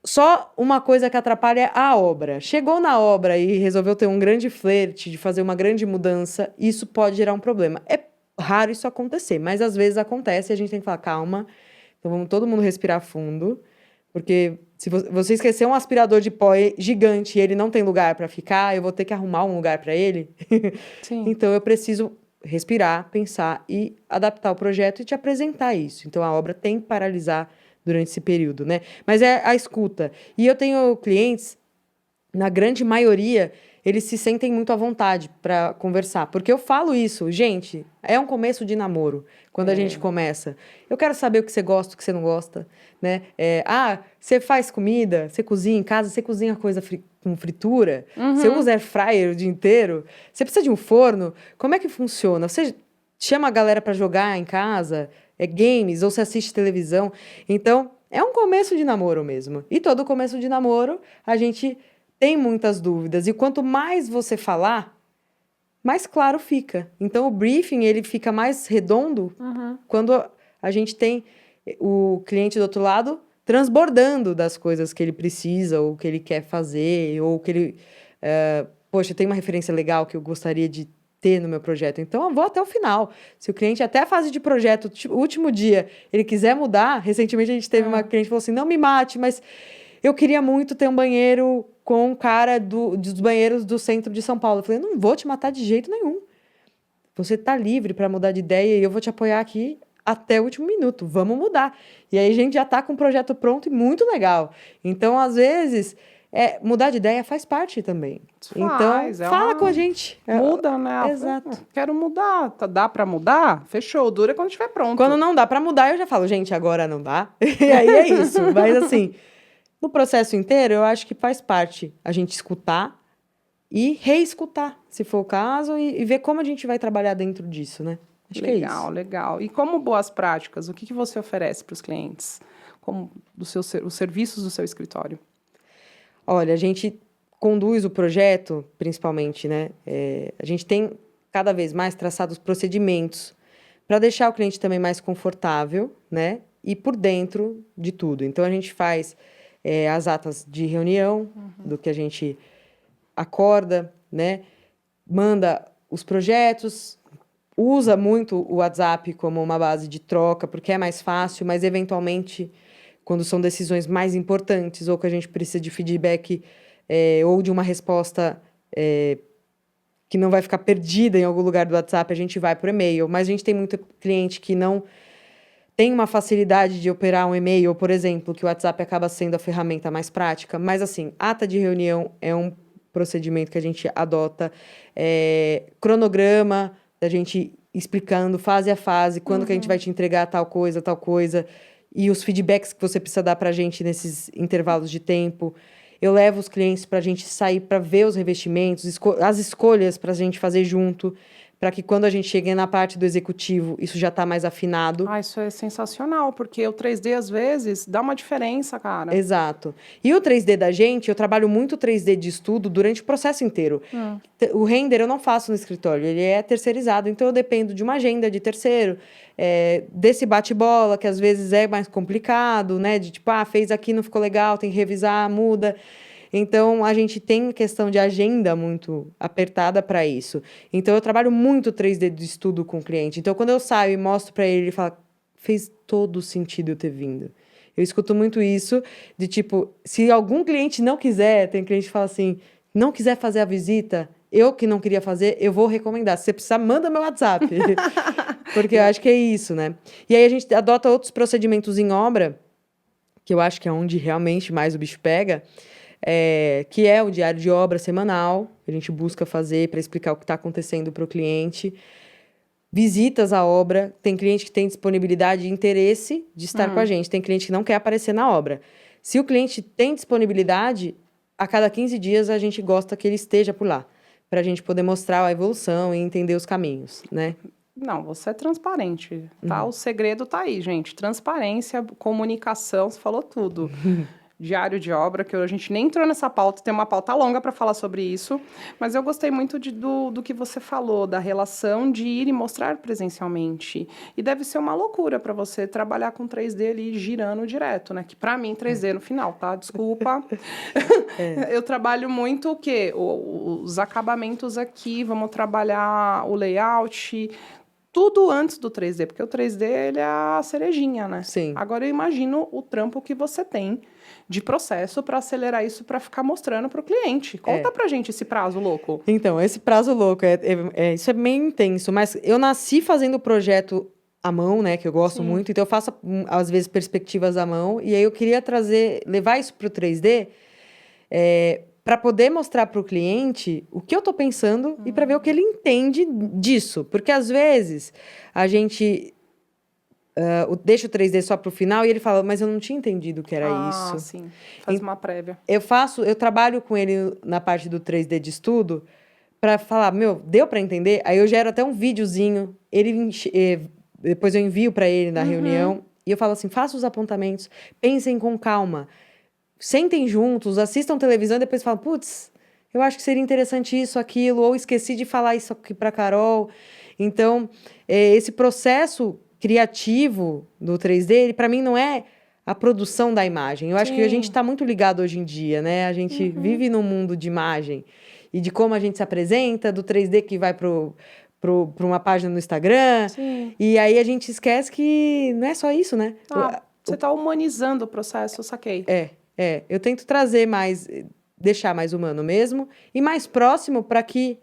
Só uma coisa que atrapalha é a obra. Chegou na obra e resolveu ter um grande flerte, de fazer uma grande mudança, isso pode gerar um problema. É raro isso acontecer, mas às vezes acontece e a gente tem que falar, calma, então vamos todo mundo respirar fundo, porque se você esquecer um aspirador de pó gigante e ele não tem lugar para ficar, eu vou ter que arrumar um lugar para ele. Sim. Então eu preciso respirar, pensar e adaptar o projeto e te apresentar isso. Então a obra tem que paralisar durante esse período, né? Mas é a escuta. E eu tenho clientes, na grande maioria, eles se sentem muito à vontade para conversar. Porque eu falo isso, gente, é um começo de namoro, quando a gente começa. Eu quero saber o que você gosta, o que você não gosta, né? Você faz comida, você cozinha em casa, você cozinha coisa com fritura, você usa air fryer o dia inteiro, você precisa de um forno, como é que funciona? Você chama a galera para jogar em casa, games, ou você assiste televisão. Então, é um começo de namoro mesmo. E todo começo de namoro, a gente tem muitas dúvidas. E quanto mais você falar, mais claro fica. Então, o briefing, ele fica mais redondo quando a gente tem o cliente do outro lado transbordando das coisas que ele precisa, ou que ele quer fazer, ou que ele... poxa, tem uma referência legal que eu gostaria de ter no meu projeto. Então, eu vou até o final. Se o cliente, até a fase de projeto, o último dia, ele quiser mudar... Recentemente, a gente teve uma cliente que falou assim, não me mate, mas eu queria muito ter um banheiro com um cara dos banheiros do centro de São Paulo. Eu falei, não vou te matar de jeito nenhum. Você está livre para mudar de ideia e eu vou te apoiar aqui até o último minuto. Vamos mudar. E aí, a gente já está com o projeto pronto e muito legal. Então, às vezes... mudar de ideia faz parte também. Faz, então, fala com a gente. Muda, né? Exato. Quero mudar. Dá pra mudar? Fechou. Dura quando estiver pronto. Quando não dá pra mudar, eu já falo, gente, agora não dá. E aí é isso. Mas assim, no processo inteiro, eu acho que faz parte a gente escutar e reescutar, se for o caso, e ver como a gente vai trabalhar dentro disso, né? Acho que é isso. Legal. E como boas práticas, o que você oferece para os clientes? Como os serviços do seu escritório? Olha, a gente conduz o projeto, principalmente, né? A gente tem cada vez mais traçado os procedimentos para deixar o cliente também mais confortável, né? E por dentro de tudo. Então, a gente faz as atas de reunião, do que a gente acorda, né? Manda os projetos, usa muito o WhatsApp como uma base de troca, porque é mais fácil, mas eventualmente... quando são decisões mais importantes ou que a gente precisa de feedback ou de uma resposta que não vai ficar perdida em algum lugar do WhatsApp, a gente vai por e-mail. Mas a gente tem muito cliente que não tem uma facilidade de operar um e-mail, por exemplo, que o WhatsApp acaba sendo a ferramenta mais prática. Mas, assim, ata de reunião é um procedimento que a gente adota. Cronograma, da gente explicando fase a fase, quando que a gente vai te entregar tal coisa, e os feedbacks que você precisa dar para a gente nesses intervalos de tempo. Eu levo os clientes para a gente sair para ver os revestimentos, as escolhas para a gente fazer junto, para que quando a gente chegue na parte do executivo, isso já está mais afinado. Isso é sensacional, porque o 3D, às vezes, dá uma diferença, cara. Exato. E o 3D da gente, eu trabalho muito 3D de estudo durante o processo inteiro. O render eu não faço no escritório, ele é terceirizado, então eu dependo de uma agenda de terceiro, desse bate-bola, que às vezes é mais complicado, né? De tipo, fez aqui, não ficou legal, tem que revisar, muda. Então, a gente tem questão de agenda muito apertada para isso. Então, eu trabalho muito 3D de estudo com o cliente. Então, quando eu saio e mostro para ele, ele fala, fez todo sentido eu ter vindo. Eu escuto muito isso, de tipo, se algum cliente não quiser, tem cliente que fala assim, não quiser fazer a visita, eu que não queria fazer, eu vou recomendar. Se você precisar, manda meu WhatsApp. Porque eu acho que é isso, né? E aí a gente adota outros procedimentos em obra, que eu acho que é onde realmente mais o bicho pega, que é o diário de obra semanal, que a gente busca fazer para explicar o que está acontecendo para o cliente. visitas à obra, tem cliente que tem disponibilidade e interesse de estar com a gente, tem cliente que não quer aparecer na obra. Se o cliente tem disponibilidade, a cada 15 dias a gente gosta que ele esteja por lá, para a gente poder mostrar a evolução e entender os caminhos, né? Não, você é transparente, tá? O segredo tá aí, gente. Transparência, comunicação, você falou tudo. Diário de obra, que a gente nem entrou nessa pauta, tem uma pauta longa para falar sobre isso, mas eu gostei muito do que você falou, da relação de ir e mostrar presencialmente. E deve ser uma loucura para você trabalhar com 3D ali girando direto, né? Que para mim 3D no final, tá? Desculpa. Eu trabalho muito o quê? Os acabamentos aqui, vamos trabalhar o layout, tudo antes do 3D, porque o 3D ele é a cerejinha, né? Sim. Agora eu imagino o trampo que você tem de processo para acelerar isso para ficar mostrando para o cliente. Conta pra gente esse prazo louco. Então, esse prazo louco, isso é bem intenso, mas eu nasci fazendo o projeto à mão, né, que eu gosto muito, então eu faço, às vezes, perspectivas à mão, e aí eu queria levar isso para o 3D, para poder mostrar para o cliente o que eu estou pensando e para ver o que ele entende disso. Porque, às vezes, a gente deixa o 3D só para o final e ele fala, mas eu não tinha entendido o que era isso. Ah, sim. Faz uma prévia. Eu trabalho com ele na parte do 3D de estudo para falar, deu para entender? Aí eu gero até um videozinho, depois eu envio para ele na reunião e eu falo assim, faça os apontamentos, pensem com calma, sentem juntos, assistam televisão e depois falam, putz, eu acho que seria interessante isso, aquilo, ou esqueci de falar isso aqui para Carol. Então, esse processo criativo do 3D, ele para mim não é a produção da imagem. Eu acho que a gente está muito ligado hoje em dia, né? A gente vive num mundo de imagem e de como a gente se apresenta, do 3D que vai para uma página no Instagram. Sim. E aí a gente esquece que não é só isso, né? Você está humanizando o processo, eu saquei. Eu tento trazer mais, deixar mais humano mesmo e mais próximo para que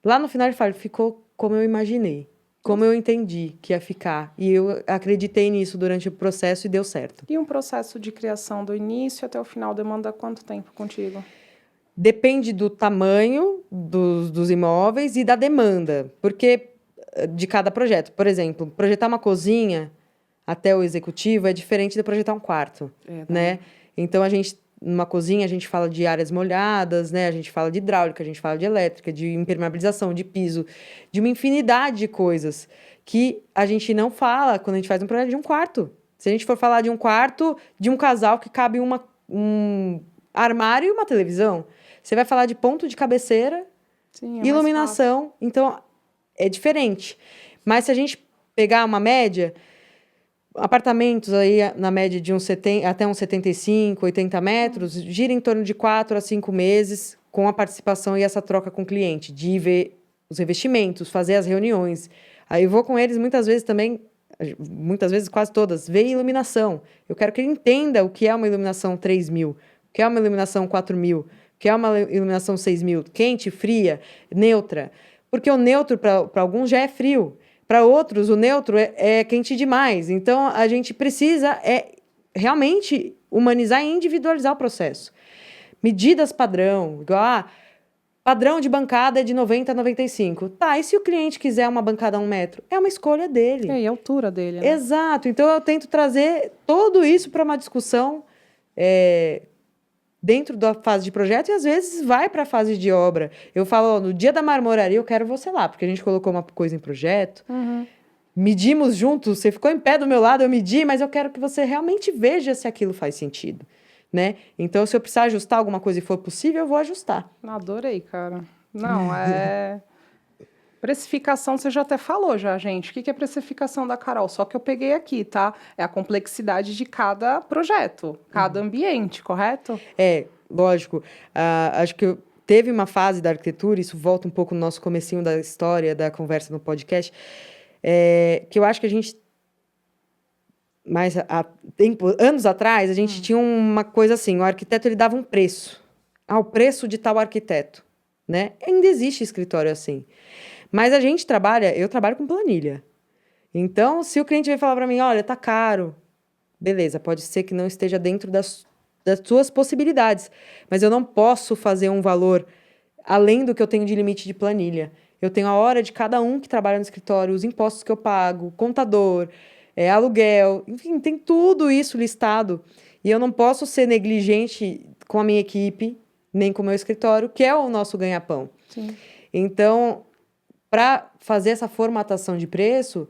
lá no final ele fale, ficou como eu imaginei. Como eu entendi que ia ficar. E eu acreditei nisso durante o processo e deu certo. E um processo de criação do início até o final demanda quanto tempo contigo? Depende do tamanho dos imóveis e da demanda. Porque de cada projeto. Por exemplo, projetar uma cozinha até o executivo é diferente de projetar um quarto. Né? Então, numa cozinha, a gente fala de áreas molhadas, né? A gente fala de hidráulica, a gente fala de elétrica, de impermeabilização, de piso, de uma infinidade de coisas que a gente não fala quando a gente faz um projeto de um quarto. Se a gente for falar de um quarto de um casal que cabe um armário e uma televisão, você vai falar de ponto de cabeceira, iluminação, então é diferente. Mas se a gente pegar uma média, apartamentos aí na média de até uns 75, 80 metros, gira em torno de 4 a 5 meses com a participação e essa troca com o cliente, de ver os revestimentos, fazer as reuniões. Aí eu vou com eles muitas vezes também, muitas vezes quase todas, ver iluminação. Eu quero que ele entenda o que é uma iluminação 3.000, o que é uma iluminação 4.000, o que é uma iluminação 6.000, quente, fria, neutra. Porque o neutro para alguns já é frio. Para outros, o neutro é quente demais. Então, a gente precisa realmente humanizar e individualizar o processo. Medidas padrão, igual padrão de bancada é de 90 a 95. Tá, e se o cliente quiser uma bancada a 1 metro? É uma escolha dele. E a altura dele, né? Exato. Então, eu tento trazer tudo isso para uma discussão dentro da fase de projeto e, às vezes, vai para a fase de obra. Eu falo, no dia da marmoraria, eu quero você lá, porque a gente colocou uma coisa em projeto, medimos juntos, você ficou em pé do meu lado, eu medi, mas eu quero que você realmente veja se aquilo faz sentido, né? Então, se eu precisar ajustar alguma coisa e for possível, eu vou ajustar. Adorei, cara. Não, Precificação, você já até falou, gente. O que é precificação da Carol? Só que eu peguei aqui, tá? É a complexidade de cada projeto, cada ambiente, correto? Lógico. Acho que teve uma fase da arquitetura, isso volta um pouco no nosso comecinho da história, da conversa no podcast, que eu acho que a gente... Mas anos atrás, a gente tinha uma coisa assim, o arquiteto ele dava um preço. O preço de tal arquiteto, né? Ainda existe escritório assim. Mas eu trabalho com planilha. Então, se o cliente vem falar para mim, olha, tá caro, beleza, pode ser que não esteja dentro das suas possibilidades, mas eu não posso fazer um valor além do que eu tenho de limite de planilha. Eu tenho a hora de cada um que trabalha no escritório, os impostos que eu pago, contador, aluguel, enfim, tem tudo isso listado. E eu não posso ser negligente com a minha equipe, nem com o meu escritório, que é o nosso ganha-pão. Sim. Então, para fazer essa formatação de preço,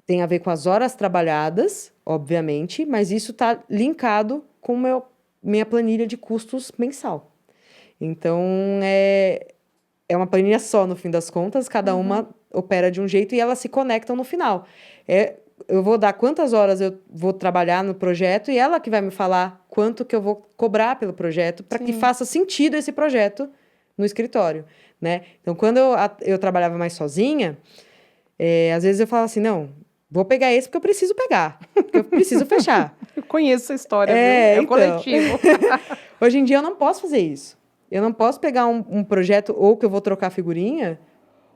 tem a ver com as horas trabalhadas, obviamente, mas isso está linkado com minha planilha de custos mensal. Então, é uma planilha só, no fim das contas, cada uma opera de um jeito e elas se conectam no final. Eu vou dar quantas horas eu vou trabalhar no projeto e ela que vai me falar quanto que eu vou cobrar pelo projeto para que faça sentido esse projeto no escritório, né? Então, quando eu trabalhava mais sozinha, às vezes eu falava assim, não, vou pegar esse porque eu preciso pegar, porque eu preciso fechar. Eu conheço essa história, viu? É então. o coletivo. Hoje em dia eu não posso fazer isso. Eu não posso pegar um projeto ou que eu vou trocar figurinha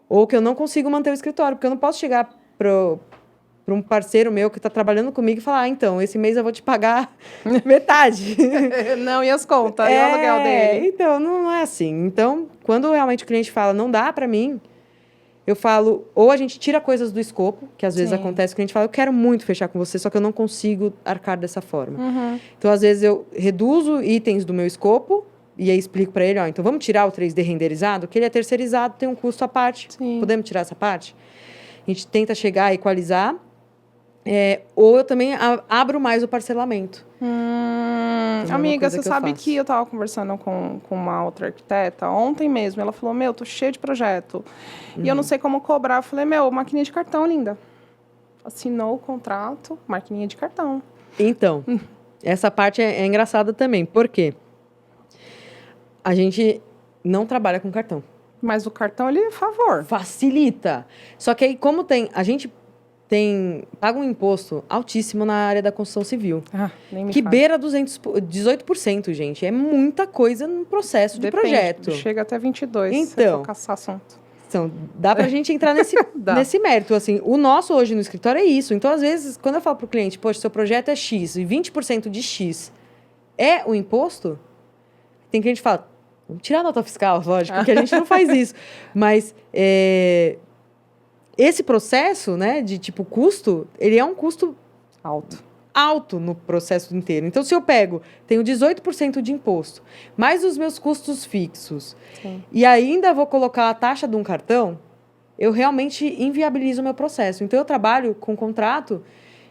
ou que eu não consigo manter o escritório, porque eu não posso chegar para um parceiro meu que está trabalhando comigo e falar, então, esse mês eu vou te pagar metade. Não, e as contas, e o aluguel dele? Então, não é assim. Então, quando realmente o cliente fala, não dá para mim, eu falo, ou a gente tira coisas do escopo, que às vezes acontece, o cliente fala, eu quero muito fechar com você, só que eu não consigo arcar dessa forma. Então, às vezes, eu reduzo itens do meu escopo, e aí explico para ele, então vamos tirar o 3D renderizado, que ele é terceirizado, tem um custo à parte. Sim. Podemos tirar essa parte? A gente tenta chegar a equalizar, ou eu também abro mais o parcelamento. Amiga, você sabe que eu estava conversando com uma outra arquiteta ontem mesmo. Ela falou, tô cheia de projeto. E eu não sei como cobrar. Eu falei, maquininha de cartão, linda. Assinou o contrato, maquininha de cartão. Então, essa parte é engraçada também. Por quê? A gente não trabalha com cartão. Mas o cartão, ele é a favor. Facilita. Só que aí, como a gente paga um imposto altíssimo na área da construção civil. Nem me que fale. beira 18%, gente. É muita coisa no processo de projeto. Chega até 22%, Então, se for caçar assunto. Então, dá pra gente entrar nesse mérito. Assim, o nosso hoje no escritório é isso. Então, às vezes, quando eu falo pro cliente, poxa, seu projeto é X e 20% de X é o imposto, tem cliente que fala, vamos tirar a nota fiscal, lógico, porque a gente não faz isso. Mas esse processo, né, de tipo custo, ele é um custo alto no processo inteiro. Então, se eu tenho 18% de imposto, mais os meus custos fixos, e ainda vou colocar a taxa de um cartão, eu realmente inviabilizo o meu processo. Então, eu trabalho com contrato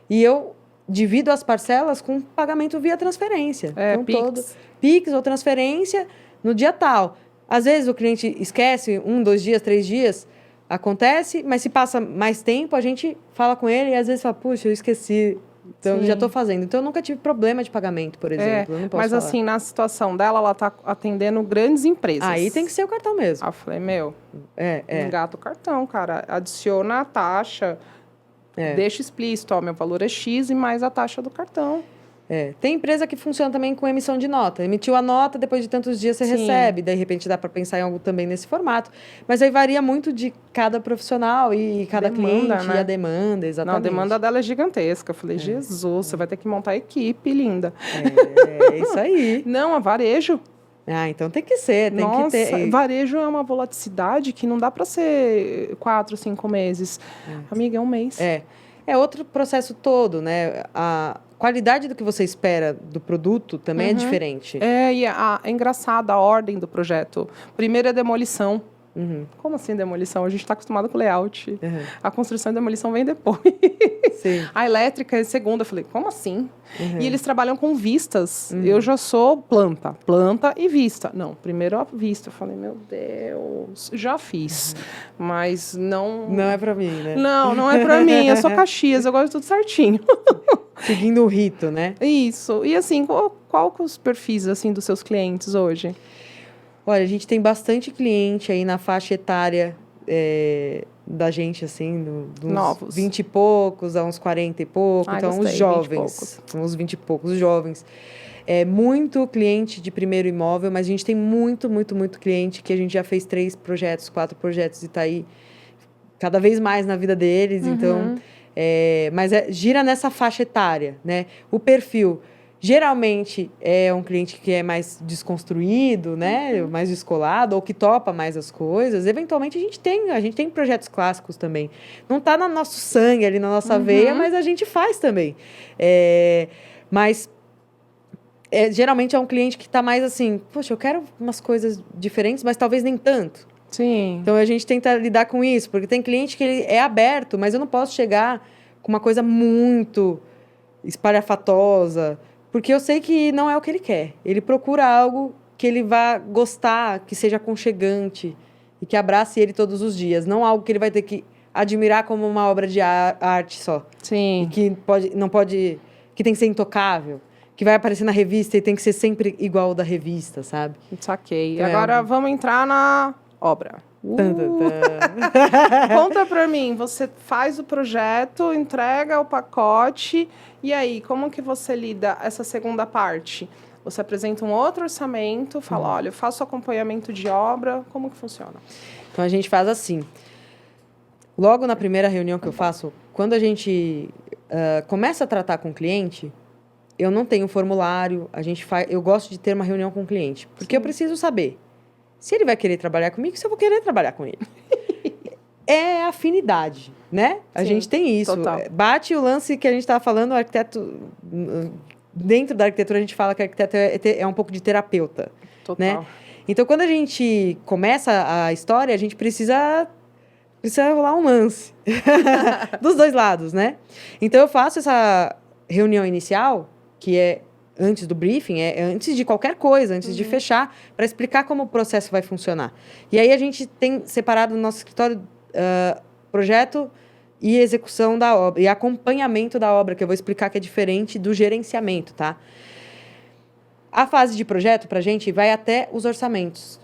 e eu divido as parcelas com pagamento via transferência. Então, Pix. Pix ou transferência no dia tal. Às vezes, o cliente esquece 1, 2 dias, 3 dias, acontece, mas se passa mais tempo, a gente fala com ele e às vezes fala, puxa, eu esqueci, então já estou fazendo. Então eu nunca tive problema de pagamento, por exemplo. Eu não posso mas falar. assim, na situação dela, ela está atendendo grandes empresas. Aí tem que ser o cartão mesmo. Aí eu falei, engata o cartão, cara. Adiciona a taxa, deixa explícito, meu valor é X e mais a taxa do cartão. Tem empresa que funciona também com emissão de nota. Emitiu a nota, depois de tantos dias você recebe. De repente dá para pensar em algo também nesse formato. Mas aí varia muito de cada profissional e cada cliente, né? E a demanda, exatamente. Não, a demanda dela é gigantesca. Eu falei, Jesus, você vai ter que montar a equipe, linda. É isso aí. Não, a varejo. Então tem que ser, tem que ter. Varejo é uma volatilidade que não dá para ser 4, 5 meses. Amiga, é um mês. É outro processo todo, né? A qualidade do que você espera do produto também é diferente. E é engraçada a ordem do projeto. Primeiro é demolição. Como assim demolição? A gente está acostumado com layout. A construção e demolição vem depois. Sim. A elétrica é segunda. Eu falei, como assim? E eles trabalham com vistas. Eu já sou planta e vista. Não, primeiro a vista. Eu falei, meu Deus, já fiz. Mas não... Não é pra mim, né? Não é pra mim. Eu sou Caxias, eu gosto de tudo certinho. Seguindo o rito, né? Isso. E assim, qual que é os perfis assim, dos seus clientes hoje? Olha, a gente tem bastante cliente aí na faixa etária da gente, assim, dos novos. 20 e poucos a uns 40 e pouco. Então, gostei, os jovens. Uns 20 e poucos, os jovens. Muito cliente de primeiro imóvel, mas a gente tem muito cliente que a gente já fez 3 projetos, 4 projetos e tá aí cada vez mais na vida deles. Então, mas gira nessa faixa etária, né? O perfil Geralmente é um cliente que é mais desconstruído, né? Mais descolado, ou que topa mais as coisas. Eventualmente a gente tem projetos clássicos também. Não está no nosso sangue, ali na nossa veia, mas a gente faz também. Mas geralmente é um cliente que está mais assim, poxa, eu quero umas coisas diferentes, mas talvez nem tanto. Sim. Então a gente tenta lidar com isso, porque tem cliente que ele é aberto, mas eu não posso chegar com uma coisa muito espalhafatosa, porque eu sei que não é o que ele quer. Ele procura algo que ele vá gostar, que seja aconchegante e que abrace ele todos os dias, não algo que ele vai ter que admirar como uma obra de arte só. Sim. E que que tem que ser intocável, que vai aparecer na revista e tem que ser sempre igual ao da revista, sabe? Saquei. Então, Agora vamos entrar na obra. Conta pra mim, você faz o projeto, entrega o pacote, e aí, como que você lida essa segunda parte? Você apresenta um outro orçamento, fala, olha, eu faço acompanhamento de obra, como que funciona? Então, a gente faz assim. Logo na primeira reunião que eu faço, quando a gente começa a tratar com o cliente, eu não tenho formulário, eu gosto de ter uma reunião com o cliente, porque eu preciso saber se ele vai querer trabalhar comigo, se eu vou querer trabalhar com ele. É afinidade, né? A gente tem isso. Total. Bate o lance que a gente estava falando, o arquiteto... Dentro da arquitetura, a gente fala que o arquiteto é um pouco de terapeuta. Total. Né? Então, quando a gente começa a história, a gente precisa rolar um lance. Dos dois lados, né? Então, eu faço essa reunião inicial, que é antes do briefing, antes de qualquer coisa, antes de fechar, para explicar como o processo vai funcionar. E aí a gente tem separado no nosso escritório projeto e execução da obra, e acompanhamento da obra, que eu vou explicar que é diferente do gerenciamento, tá? A fase de projeto, para a gente, vai até os orçamentos.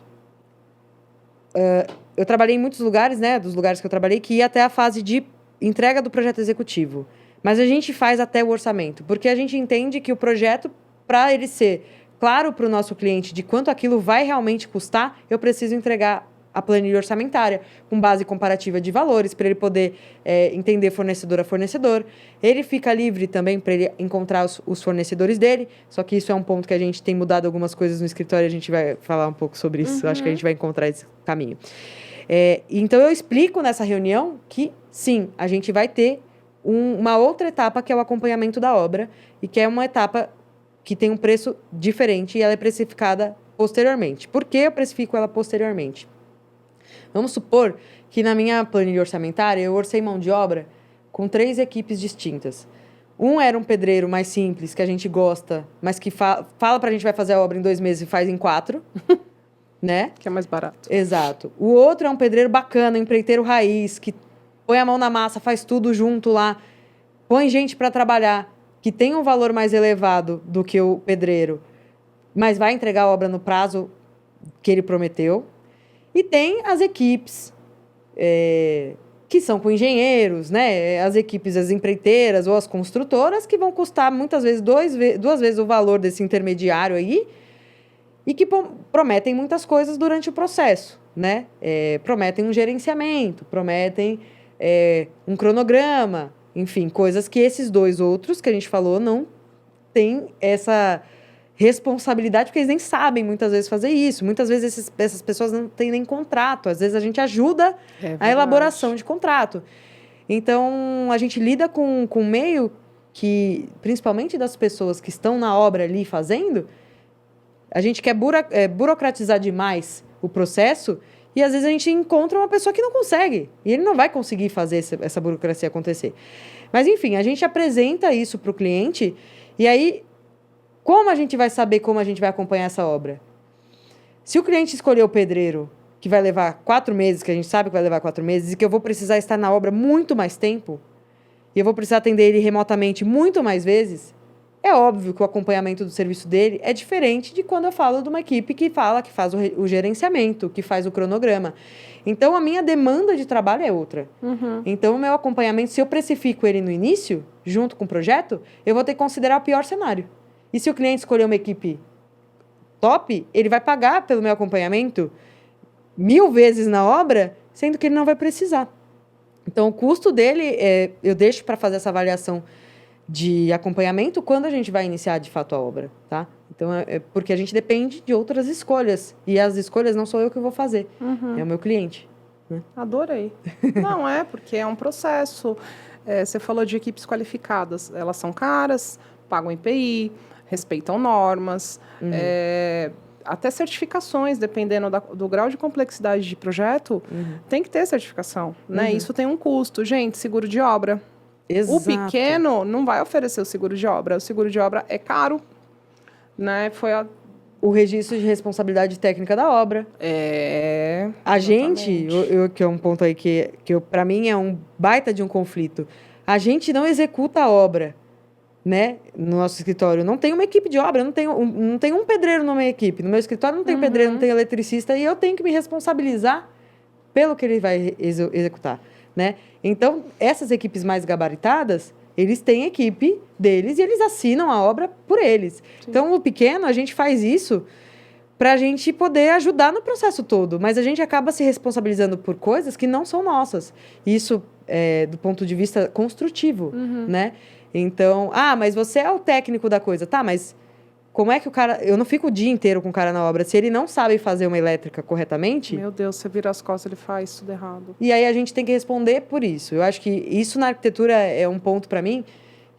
Eu trabalhei em muitos lugares, né, dos lugares que eu trabalhei, que ia até a fase de entrega do projeto executivo. Mas a gente faz até o orçamento, porque a gente entende que o projeto, para ele ser claro para o nosso cliente de quanto aquilo vai realmente custar, eu preciso entregar a planilha orçamentária, com base comparativa de valores, para ele poder entender fornecedor a fornecedor. Ele fica livre também para ele encontrar os fornecedores dele, só que isso é um ponto que a gente tem mudado algumas coisas no escritório, a gente vai falar um pouco sobre isso, acho que a gente vai encontrar esse caminho. Então, eu explico nessa reunião que, sim, a gente vai ter uma outra etapa, que é o acompanhamento da obra, e que é uma etapa que tem um preço diferente e ela é precificada posteriormente. Por que eu precifico ela posteriormente? Vamos supor que na minha planilha orçamentária eu orcei mão de obra com 3 equipes distintas. Um era um pedreiro mais simples, que a gente gosta, mas que fala pra gente vai fazer a obra em 2 meses e faz em 4, né? Que é mais barato. Exato. O outro é um pedreiro bacana, um empreiteiro raiz, que põe a mão na massa, faz tudo junto lá, põe gente para trabalhar, que tem um valor mais elevado do que o pedreiro, mas vai entregar a obra no prazo que ele prometeu. E tem as equipes que são com engenheiros, né? As equipes, as empreiteiras ou as construtoras, que vão custar muitas vezes 2 vezes o valor desse intermediário aí, e que prometem muitas coisas durante o processo, né? Prometem um gerenciamento, prometem um cronograma, enfim, coisas que esses 2 outros que a gente falou não têm essa responsabilidade, porque eles nem sabem muitas vezes fazer isso. Muitas vezes essas pessoas não têm nem contrato. Às vezes a gente ajuda a elaboração de contrato. Então, a gente lida com um meio que, principalmente das pessoas que estão na obra ali fazendo, a gente quer burocratizar demais o processo e, às vezes, a gente encontra uma pessoa que não consegue. E ele não vai conseguir fazer essa burocracia acontecer. Mas, enfim, a gente apresenta isso para o cliente e aí, como a gente vai saber como a gente vai acompanhar essa obra? Se o cliente escolher o pedreiro, que vai levar 4 meses, que a gente sabe que vai levar 4 meses, e que eu vou precisar estar na obra muito mais tempo, e eu vou precisar atender ele remotamente muito mais vezes, é óbvio que o acompanhamento do serviço dele é diferente de quando eu falo de uma equipe que faz o gerenciamento, que faz o cronograma. Então, a minha demanda de trabalho é outra. Então, o meu acompanhamento, se eu precifico ele no início, junto com o projeto, eu vou ter que considerar o pior cenário. E se o cliente escolher uma equipe top, ele vai pagar pelo meu acompanhamento 1000 vezes na obra, sendo que ele não vai precisar. Então, o custo dele, eu deixo para fazer essa avaliação de acompanhamento quando a gente vai iniciar de fato a obra, tá? Então, é porque a gente depende de outras escolhas. E as escolhas não sou eu que vou fazer, é o meu cliente. Né? Adorei. Não, porque é um processo. Você falou de equipes qualificadas. Elas são caras, pagam IPI, respeitam normas, até certificações, dependendo do grau de complexidade de projeto, tem que ter certificação. Né? Isso tem um custo. Gente, seguro de obra. Exato. O pequeno não vai oferecer o seguro de obra. O seguro de obra é caro. Né? O registro de responsabilidade técnica da obra. A gente, que é um ponto aí que para mim é um baita de um conflito. A gente não executa a obra, né? No nosso escritório. Não tem uma equipe de obra, não tem um pedreiro na minha equipe. No meu escritório não tem pedreiro, não tem eletricista, e eu tenho que me responsabilizar pelo que ele vai executar, né? Então, essas equipes mais gabaritadas, eles têm equipe deles e eles assinam a obra por eles. Sim. Então, o pequeno, a gente faz isso para a gente poder ajudar no processo todo. Mas a gente acaba se responsabilizando por coisas que não são nossas. Isso do ponto de vista construtivo, né? Então, mas você é o técnico da coisa. Tá, mas como é que o cara... Eu não fico o dia inteiro com o cara na obra. Se ele não sabe fazer uma elétrica corretamente... Meu Deus, você vira as costas, ele faz tudo errado. E aí a gente tem que responder por isso. Eu acho que isso na arquitetura é um ponto para mim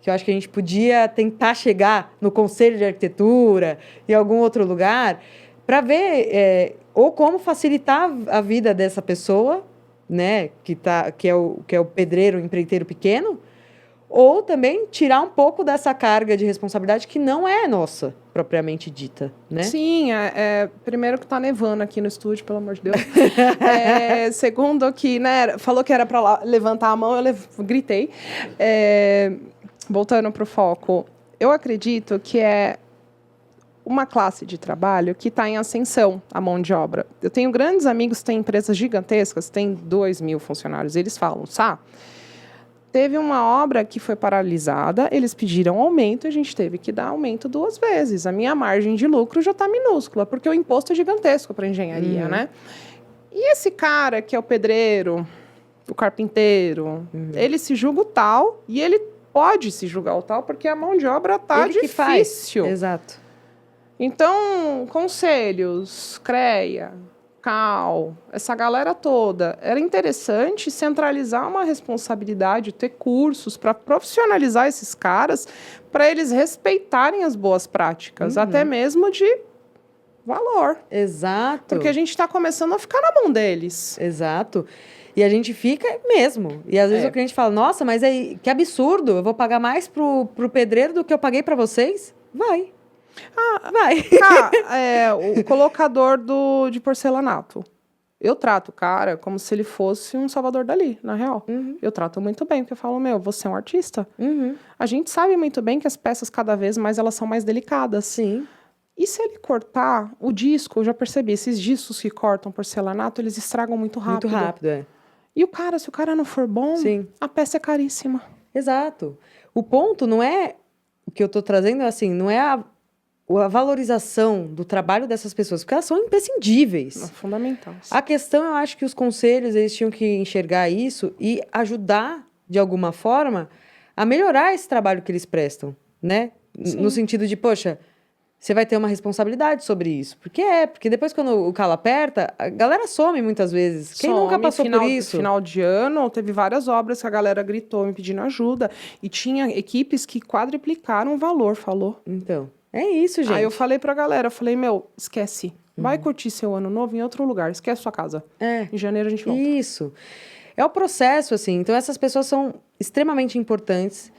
que eu acho que a gente podia tentar chegar no conselho de arquitetura, em algum outro lugar, para ver ou como facilitar a vida dessa pessoa, né, que é o pedreiro, o empreiteiro pequeno, ou também tirar um pouco dessa carga de responsabilidade que não é nossa, propriamente dita, né? Sim, primeiro que tá nevando aqui no estúdio, pelo amor de Deus. Segundo que, né, falou que era para levantar a mão, eu gritei. Voltando para o foco, eu acredito que é uma classe de trabalho que está em ascensão, a mão de obra. Eu tenho grandes amigos que têm empresas gigantescas, têm 2.000 funcionários, eles falam, teve uma obra que foi paralisada, eles pediram aumento e a gente teve que dar aumento 2 vezes. A minha margem de lucro já está minúscula, porque o imposto é gigantesco para a engenharia, né? E esse cara que é o pedreiro, o carpinteiro, ele se julga o tal e ele pode se julgar o tal porque a mão de obra está difícil. Exato. Então, conselhos, CREA, CAL, essa galera toda, era interessante centralizar uma responsabilidade, ter cursos para profissionalizar esses caras, para eles respeitarem as boas práticas, até mesmo de valor. Exato. Porque a gente está começando a ficar na mão deles. Exato. E a gente fica mesmo. E às vezes o cliente fala, nossa, mas que absurdo, eu vou pagar mais pro pedreiro do que eu paguei para vocês? Vai. Vai. O colocador de porcelanato. Eu trato o cara como se ele fosse um Salvador Dalí, na real. Eu trato muito bem, porque eu falo, você é um artista. A gente sabe muito bem que as peças, cada vez mais, elas são mais delicadas. Sim. E se ele cortar o disco, eu já percebi, esses discos que cortam porcelanato, eles estragam muito rápido. Muito rápido, E se o cara não for bom, a peça é caríssima. Exato. O ponto não é... O que eu tô trazendo assim, não é a valorização do trabalho dessas pessoas, porque elas são imprescindíveis. Fundamentais. A questão, eu acho que os conselhos, eles tinham que enxergar isso e ajudar, de alguma forma, a melhorar esse trabalho que eles prestam, né? No sentido de, poxa, você vai ter uma responsabilidade sobre isso. Porque depois, quando o calo aperta, a galera some muitas vezes. Quem nunca passou por isso? Final de ano, teve várias obras que a galera gritou me pedindo ajuda. E tinha equipes que quadriplicaram o valor, falou. Então, é isso, gente. Aí eu falei pra galera, esquece. Vai curtir seu ano novo em outro lugar. Esquece sua casa. Em janeiro a gente volta. Isso. É o processo, assim. Então, essas pessoas são extremamente importantes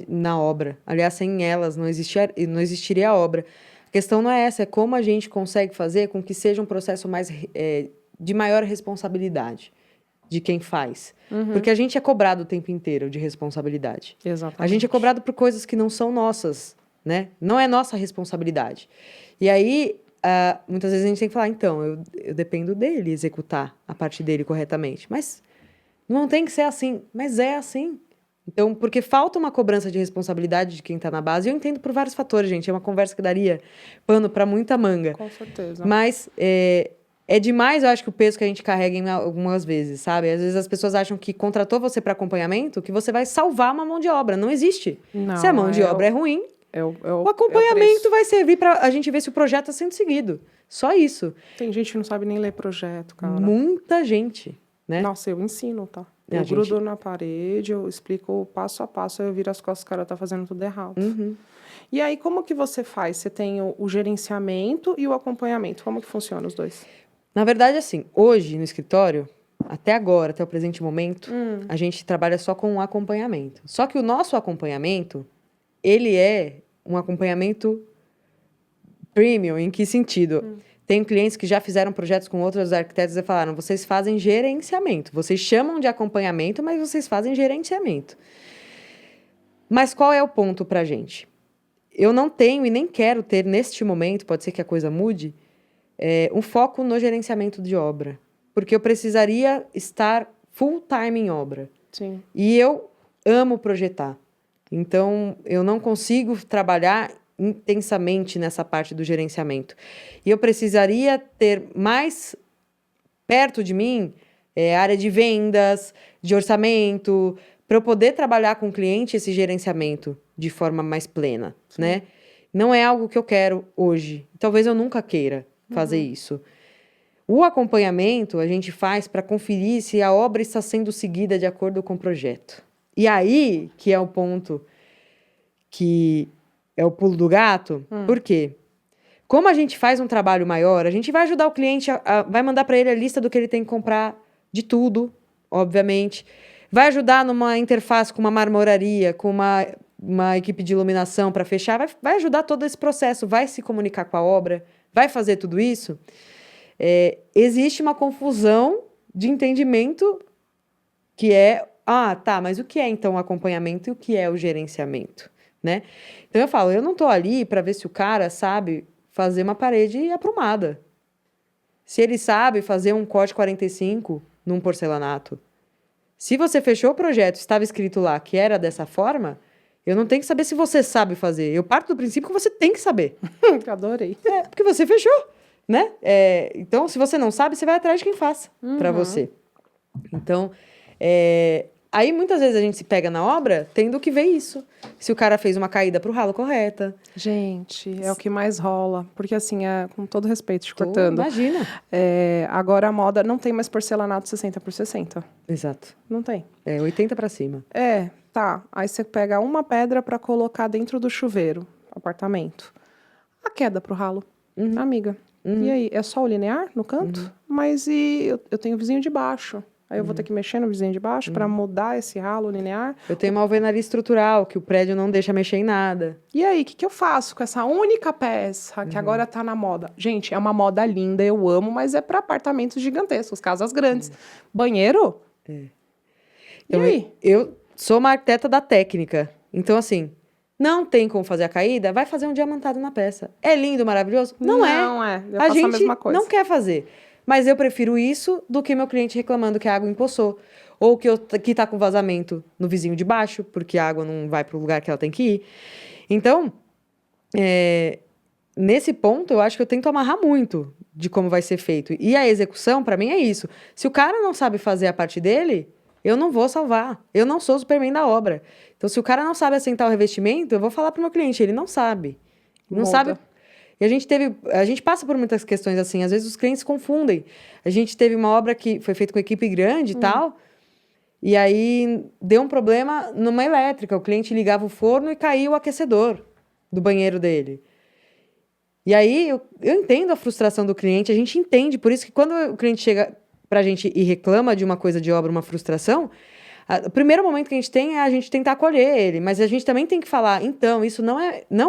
na obra. Aliás, sem elas não existiria a obra. A questão não é essa, é como a gente consegue fazer com que seja um processo de maior responsabilidade de quem faz. Porque a gente é cobrado o tempo inteiro de responsabilidade. Exatamente. A gente é cobrado por coisas que não são nossas, né? Não é nossa responsabilidade. E aí, muitas vezes a gente tem que falar, então, eu dependo dele executar a parte dele corretamente. Mas não tem que ser assim. Mas é assim. Então, porque falta uma cobrança de responsabilidade de quem está na base. E eu entendo por vários fatores, gente. É uma conversa que daria pano para muita manga. Com certeza. Mas é demais, eu acho, que o peso que a gente carrega em algumas vezes, sabe? Às vezes as pessoas acham que contratou você para acompanhamento, que você vai salvar uma mão de obra. Não existe. Não, Se a mão de obra é ruim, o acompanhamento vai servir para a gente ver se o projeto está sendo seguido. Só isso. Tem gente que não sabe nem ler projeto, cara. Muita gente, né? Nossa, eu ensino, tá? Eu grudo na parede, eu explico passo a passo, aí eu viro as costas, o cara tá fazendo tudo errado. E aí, como que você faz? Você tem o gerenciamento e o acompanhamento. Como que funciona os dois? Na verdade, assim, hoje no escritório, até agora, até o presente momento, a gente trabalha só com o acompanhamento. Só que o nosso acompanhamento, ele é um acompanhamento premium. Em que sentido? Tenho clientes que já fizeram projetos com outros arquitetos e falaram, vocês fazem gerenciamento. Vocês chamam de acompanhamento, mas vocês fazem gerenciamento. Mas qual é o ponto pra gente? Eu não tenho e nem quero ter, neste momento, pode ser que a coisa mude, um foco no gerenciamento de obra. Porque eu precisaria estar full time em obra. Sim. E eu amo projetar. Então, eu não consigo trabalhar intensamente nessa parte do gerenciamento. E eu precisaria ter mais perto de mim área de vendas, de orçamento, para eu poder trabalhar com o cliente esse gerenciamento de forma mais plena, né? Não é algo que eu quero hoje. Talvez eu nunca queira fazer isso. O acompanhamento a gente faz para conferir se a obra está sendo seguida de acordo com o projeto. E aí que é o ponto que é o pulo do gato. Por quê? Como a gente faz um trabalho maior, a gente vai ajudar o cliente, vai mandar para ele a lista do que ele tem que comprar de tudo, obviamente. Vai ajudar numa interface com uma marmoraria, com uma equipe de iluminação para fechar, vai ajudar todo esse processo, vai se comunicar com a obra, vai fazer tudo isso. Existe uma confusão de entendimento que é, mas o que é então o acompanhamento e o que é o gerenciamento, né? Então eu falo, eu não estou ali para ver se o cara sabe fazer uma parede aprumada. Se ele sabe fazer um corte 45 num porcelanato. Se você fechou o projeto, estava escrito lá que era dessa forma, eu não tenho que saber se você sabe fazer. Eu parto do princípio que você tem que saber. Adorei. Porque você fechou, né? Então, se você não sabe, você vai atrás de quem faça para você. Então, aí muitas vezes a gente se pega na obra tendo que ver isso. Se o cara fez uma caída pro ralo correta. Gente, é o que mais rola. Porque assim, com todo respeito, te cortando. Imagina. Agora a moda não tem mais porcelanato 60 por 60. Exato. Não tem. 80 para cima. Tá. Aí você pega uma pedra para colocar dentro do chuveiro, apartamento. A queda pro ralo, amiga. E aí, é só o linear no canto? Mas eu tenho o vizinho de baixo. Aí eu vou ter que mexer no vizinho de baixo para mudar esse ralo linear. Eu tenho uma alvenaria estrutural, que o prédio não deixa mexer em nada. E aí, o que eu faço com essa única peça que agora tá na moda? Gente, é uma moda linda, eu amo, mas é para apartamentos gigantescos, casas grandes. Banheiro? Então, e aí? Eu sou uma arquiteta da técnica. Então, assim, não tem como fazer a caída, vai fazer um diamantado na peça. É lindo, maravilhoso? Não é. Não é. Eu A faço gente a mesma coisa. não quer fazer. Mas eu prefiro isso do que meu cliente reclamando que a água empoçou. Ou que tá com vazamento no vizinho de baixo, porque a água não vai para o lugar que ela tem que ir. Então, nesse ponto, eu acho que eu tento amarrar muito de como vai ser feito. E a execução, para mim, é isso. Se o cara não sabe fazer a parte dele, eu não vou salvar. Eu não sou o Superman da obra. Então, se o cara não sabe assentar o revestimento, eu vou falar pro meu cliente, ele não sabe. Não sabe. E a gente passa por muitas questões assim, às vezes os clientes confundem. A gente teve uma obra que foi feita com equipe grande e tal, e aí deu um problema numa elétrica. O cliente ligava o forno e caiu o aquecedor do banheiro dele. E aí eu entendo a frustração do cliente, a gente entende. Por isso que quando o cliente chega pra gente e reclama de uma coisa de obra, uma frustração, o primeiro momento que a gente tem é a gente tentar acolher ele, mas a gente também tem que falar, então, isso não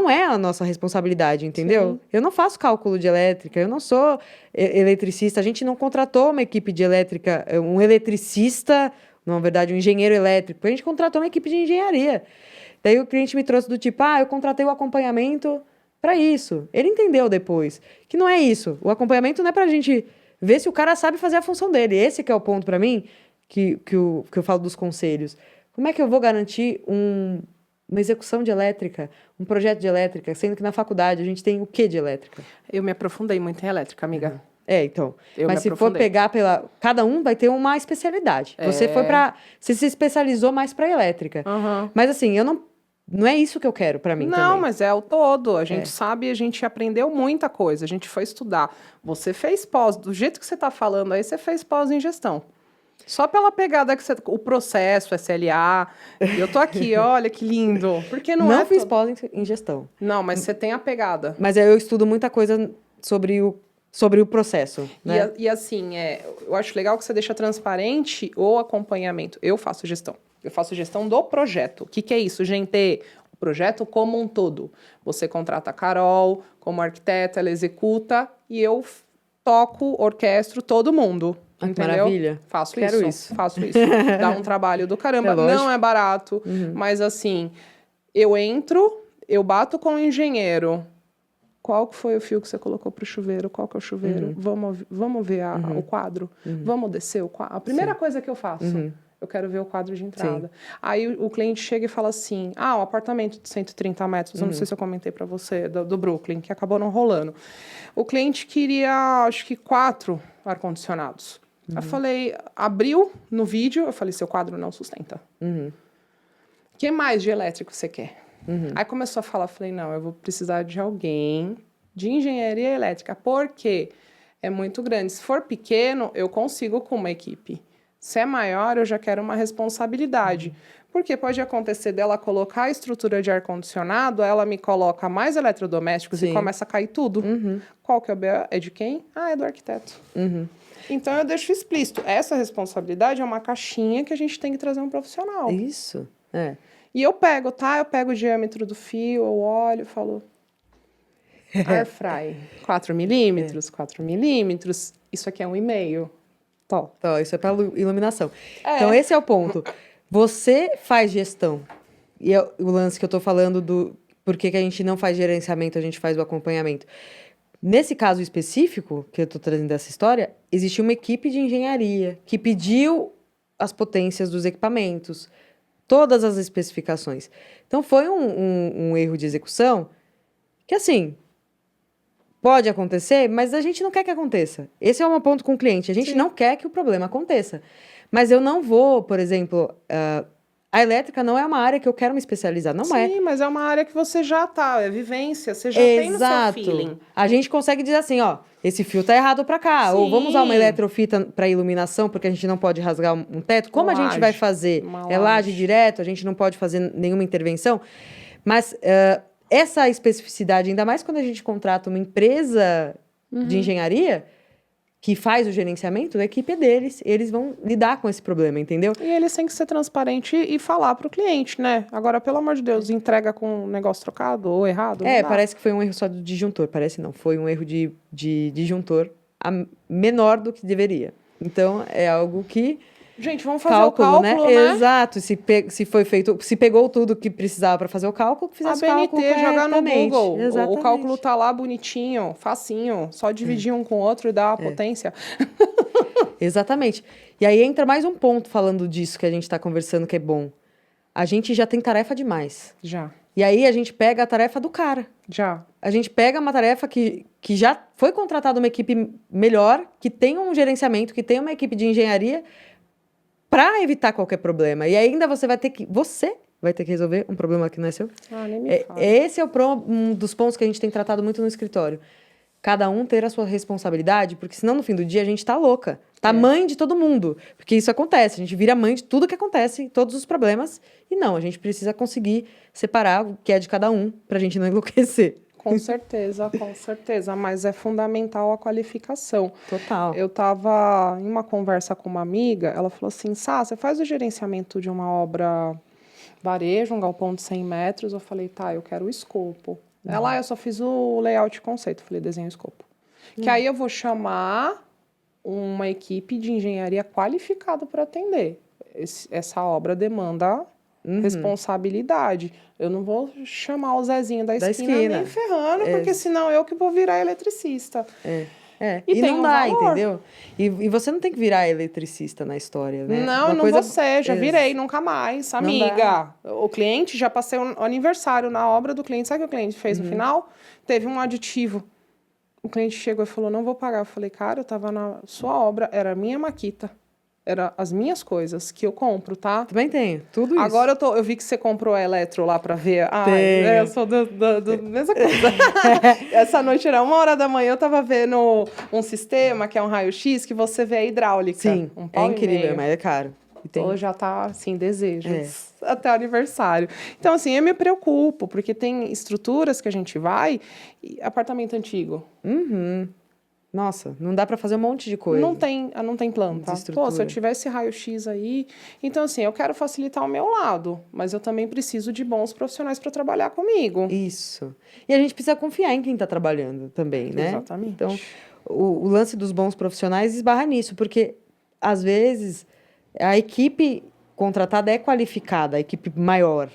é a nossa responsabilidade, entendeu? Sim. Eu não faço cálculo de elétrica, eu não sou eletricista, a gente não contratou uma equipe de elétrica, um eletricista, na verdade, um engenheiro elétrico, a gente contratou uma equipe de engenharia. Daí o cliente me trouxe do tipo, eu contratei o acompanhamento para isso. Ele entendeu depois que não é isso. O acompanhamento não é pra gente ver se o cara sabe fazer a função dele. Esse que é o ponto para mim, que eu falo dos conselhos. Como é que eu vou garantir uma execução de elétrica, um projeto de elétrica, sendo que na faculdade a gente tem o quê de elétrica? Eu me aprofundei muito em elétrica, amiga. Então. Eu Mas me se for aprofundei. pegar pela... Cada um vai ter uma especialidade. Você foi para... Você se especializou mais para elétrica. Aham. Mas assim, eu não... Não é isso que eu quero para mim Não, também. mas é o todo. A gente sabe, a gente aprendeu muita coisa. A gente foi estudar. Você fez pós, do jeito que você está falando aí, você fez pós em gestão. Só pela pegada que você... O processo, SLA. E eu tô aqui, olha que lindo. Porque não, Não é... fiz pós em gestão. Não, mas você tem a pegada. Mas eu estudo muita coisa sobre o processo, né? E assim, eu acho legal que você deixa transparente o acompanhamento. Eu faço gestão. Eu faço gestão do projeto. O que é isso, gente? O projeto como um todo. Você contrata a Carol como arquiteta, ela executa e eu toco, orquestro todo mundo. Ah, que Entendeu? maravilha. Faço Quero isso. Faço isso. Dá um trabalho do caramba. É lógico. Não é barato, mas assim, eu entro, eu bato com o engenheiro. Qual que foi o fio que você colocou para o chuveiro? Qual que é o chuveiro? Vamos ver o quadro? Vamos descer o quadro? A primeira coisa que eu faço, eu quero ver o quadro de entrada. Aí o cliente chega e fala assim, o apartamento de 130 metros, eu não sei se eu comentei para você, do Brooklyn, que acabou não rolando. O cliente queria, acho que 4 ar-condicionados. Eu falei, abriu no vídeo, eu falei, seu quadro não sustenta. O que mais de elétrico você quer? Aí começou a falar, falei, não, eu vou precisar de alguém de engenharia elétrica, porque é muito grande. Se for pequeno, eu consigo com uma equipe. Se é maior, eu já quero uma responsabilidade. Porque pode acontecer dela colocar a estrutura de ar-condicionado, ela me coloca mais eletrodomésticos e começa a cair tudo. Qual que é o BO? É de quem? É do arquiteto. Então, eu deixo explícito. Essa responsabilidade é uma caixinha que a gente tem que trazer um profissional. Isso, E eu pego, tá? Eu pego o diâmetro do fio, eu olho e falo... Air fry, 4 milímetros, 4 milímetros. Isso aqui é 1,5. Tó. Então, isso é para iluminação. Então, esse é o ponto. Você faz gestão. E é o lance que eu tô falando do... Por que a gente não faz gerenciamento, a gente faz o acompanhamento. Nesse caso específico, que eu tô trazendo essa história, existe uma equipe de engenharia que pediu as potências dos equipamentos, todas as especificações. Então, foi um erro de execução que, assim, pode acontecer, mas a gente não quer que aconteça. Esse é o meu ponto com o cliente. A gente não quer que o problema aconteça. Mas eu não vou, por exemplo... a elétrica não é uma área que eu quero me especializar, não é. Sim, mas é uma área que você já tá, é vivência, você já tem no seu feeling. A gente consegue dizer assim, ó, esse fio tá errado para cá, ou vamos usar uma eletrofita para iluminação, porque a gente não pode rasgar um teto. Como a gente vai fazer? É laje direto, a gente não pode fazer nenhuma intervenção. Mas essa especificidade, ainda mais quando a gente contrata uma empresa de engenharia que faz o gerenciamento, a equipe é deles, eles vão lidar com esse problema, entendeu? E eles têm que ser transparente e falar pro cliente, né? Agora, pelo amor de Deus, entrega com um negócio trocado ou errado? Parece que foi um erro só do disjuntor, parece não, foi um erro de disjuntor menor do que deveria. Então, é algo que... Gente, vamos fazer o cálculo, né? Exato, se foi feito, se pegou tudo que precisava para fazer o cálculo, que fizesse o cálculo BNT, jogar no Google. Exatamente. O cálculo tá lá bonitinho, facinho, só dividir um com o outro e dar a potência. Exatamente. E aí entra mais um ponto falando disso que a gente está conversando que é bom. A gente já tem tarefa demais. Já. E aí a gente pega a tarefa do cara. Já. A gente pega uma tarefa que já foi contratada uma equipe melhor, que tem um gerenciamento, que tem uma equipe de engenharia para evitar qualquer problema. E ainda você vai ter que resolver um problema que não é seu. Nem me fala. Esse é um dos pontos que a gente tem tratado muito no escritório. Cada um ter a sua responsabilidade, porque senão no fim do dia a gente tá louca. Tá mãe de todo mundo. Porque isso acontece. A gente vira mãe de tudo que acontece, todos os problemas. E não, a gente precisa conseguir separar o que é de cada um pra gente não enlouquecer. Com certeza, com certeza. Mas é fundamental a qualificação. Total. Eu estava em uma conversa com uma amiga, ela falou assim, Sá, você faz o gerenciamento de uma obra varejo, um galpão de 100 metros? Eu falei, tá, eu quero o escopo. Ela, eu só fiz o layout conceito. Eu falei, desenho o escopo. Que aí eu vou chamar uma equipe de engenharia qualificada para atender. Essa obra demanda responsabilidade. Eu não vou chamar o Zezinho da esquina nem ferrando, porque senão eu que vou virar eletricista. E tem não dá, entendeu? E você não tem que virar eletricista na história, né? Não, não vou ser, já virei, nunca mais. Amiga, o cliente, já passei o aniversário na obra do cliente. Sabe o que o cliente fez no final? Teve um aditivo. O cliente chegou e falou, não vou pagar. Eu falei, cara, eu tava na sua obra, era a minha maquita. Era as minhas coisas que eu compro, tá? Também tenho, tudo isso. Agora eu vi que você comprou a Eletro lá pra ver. Tenho. Eu sou do mesma coisa. Essa noite era 1h da manhã, eu tava vendo um sistema que é um raio-x que você vê a hidráulica. Sim, um é pau e incrível, meio. mas é caro. E tem... Então já tá, assim, desejos até o aniversário. Então, assim, eu me preocupo, porque tem estruturas que a gente vai, e apartamento antigo. Uhum. Nossa, não dá pra fazer um monte de coisa. Não tem planta. Pô, se eu tivesse raio-x aí... Então, assim, eu quero facilitar o meu lado, mas eu também preciso de bons profissionais para trabalhar comigo. Isso. E a gente precisa confiar em quem tá trabalhando também, né? Exatamente. Então, o lance dos bons profissionais esbarra nisso, porque, às vezes, a equipe contratada é qualificada, a equipe maior.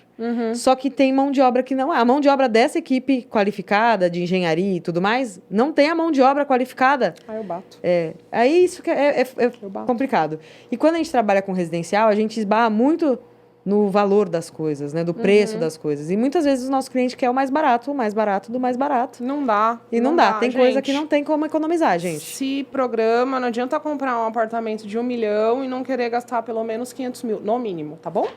Só que tem mão de obra que não é. A mão de obra dessa equipe qualificada, de engenharia e tudo mais, não tem a mão de obra qualificada. Aí eu bato. Aí isso que é Eu bato. complicado. E quando a gente trabalha com residencial, a gente esbarra muito no valor das coisas, né? Do preço das coisas. E muitas vezes o nosso cliente quer o mais barato do mais barato. Não dá. E não dá. Tem coisa gente. que não tem como economizar, gente. Se programa, não adianta comprar um apartamento de 1 milhão e não querer gastar pelo menos 500 mil, no mínimo, tá bom?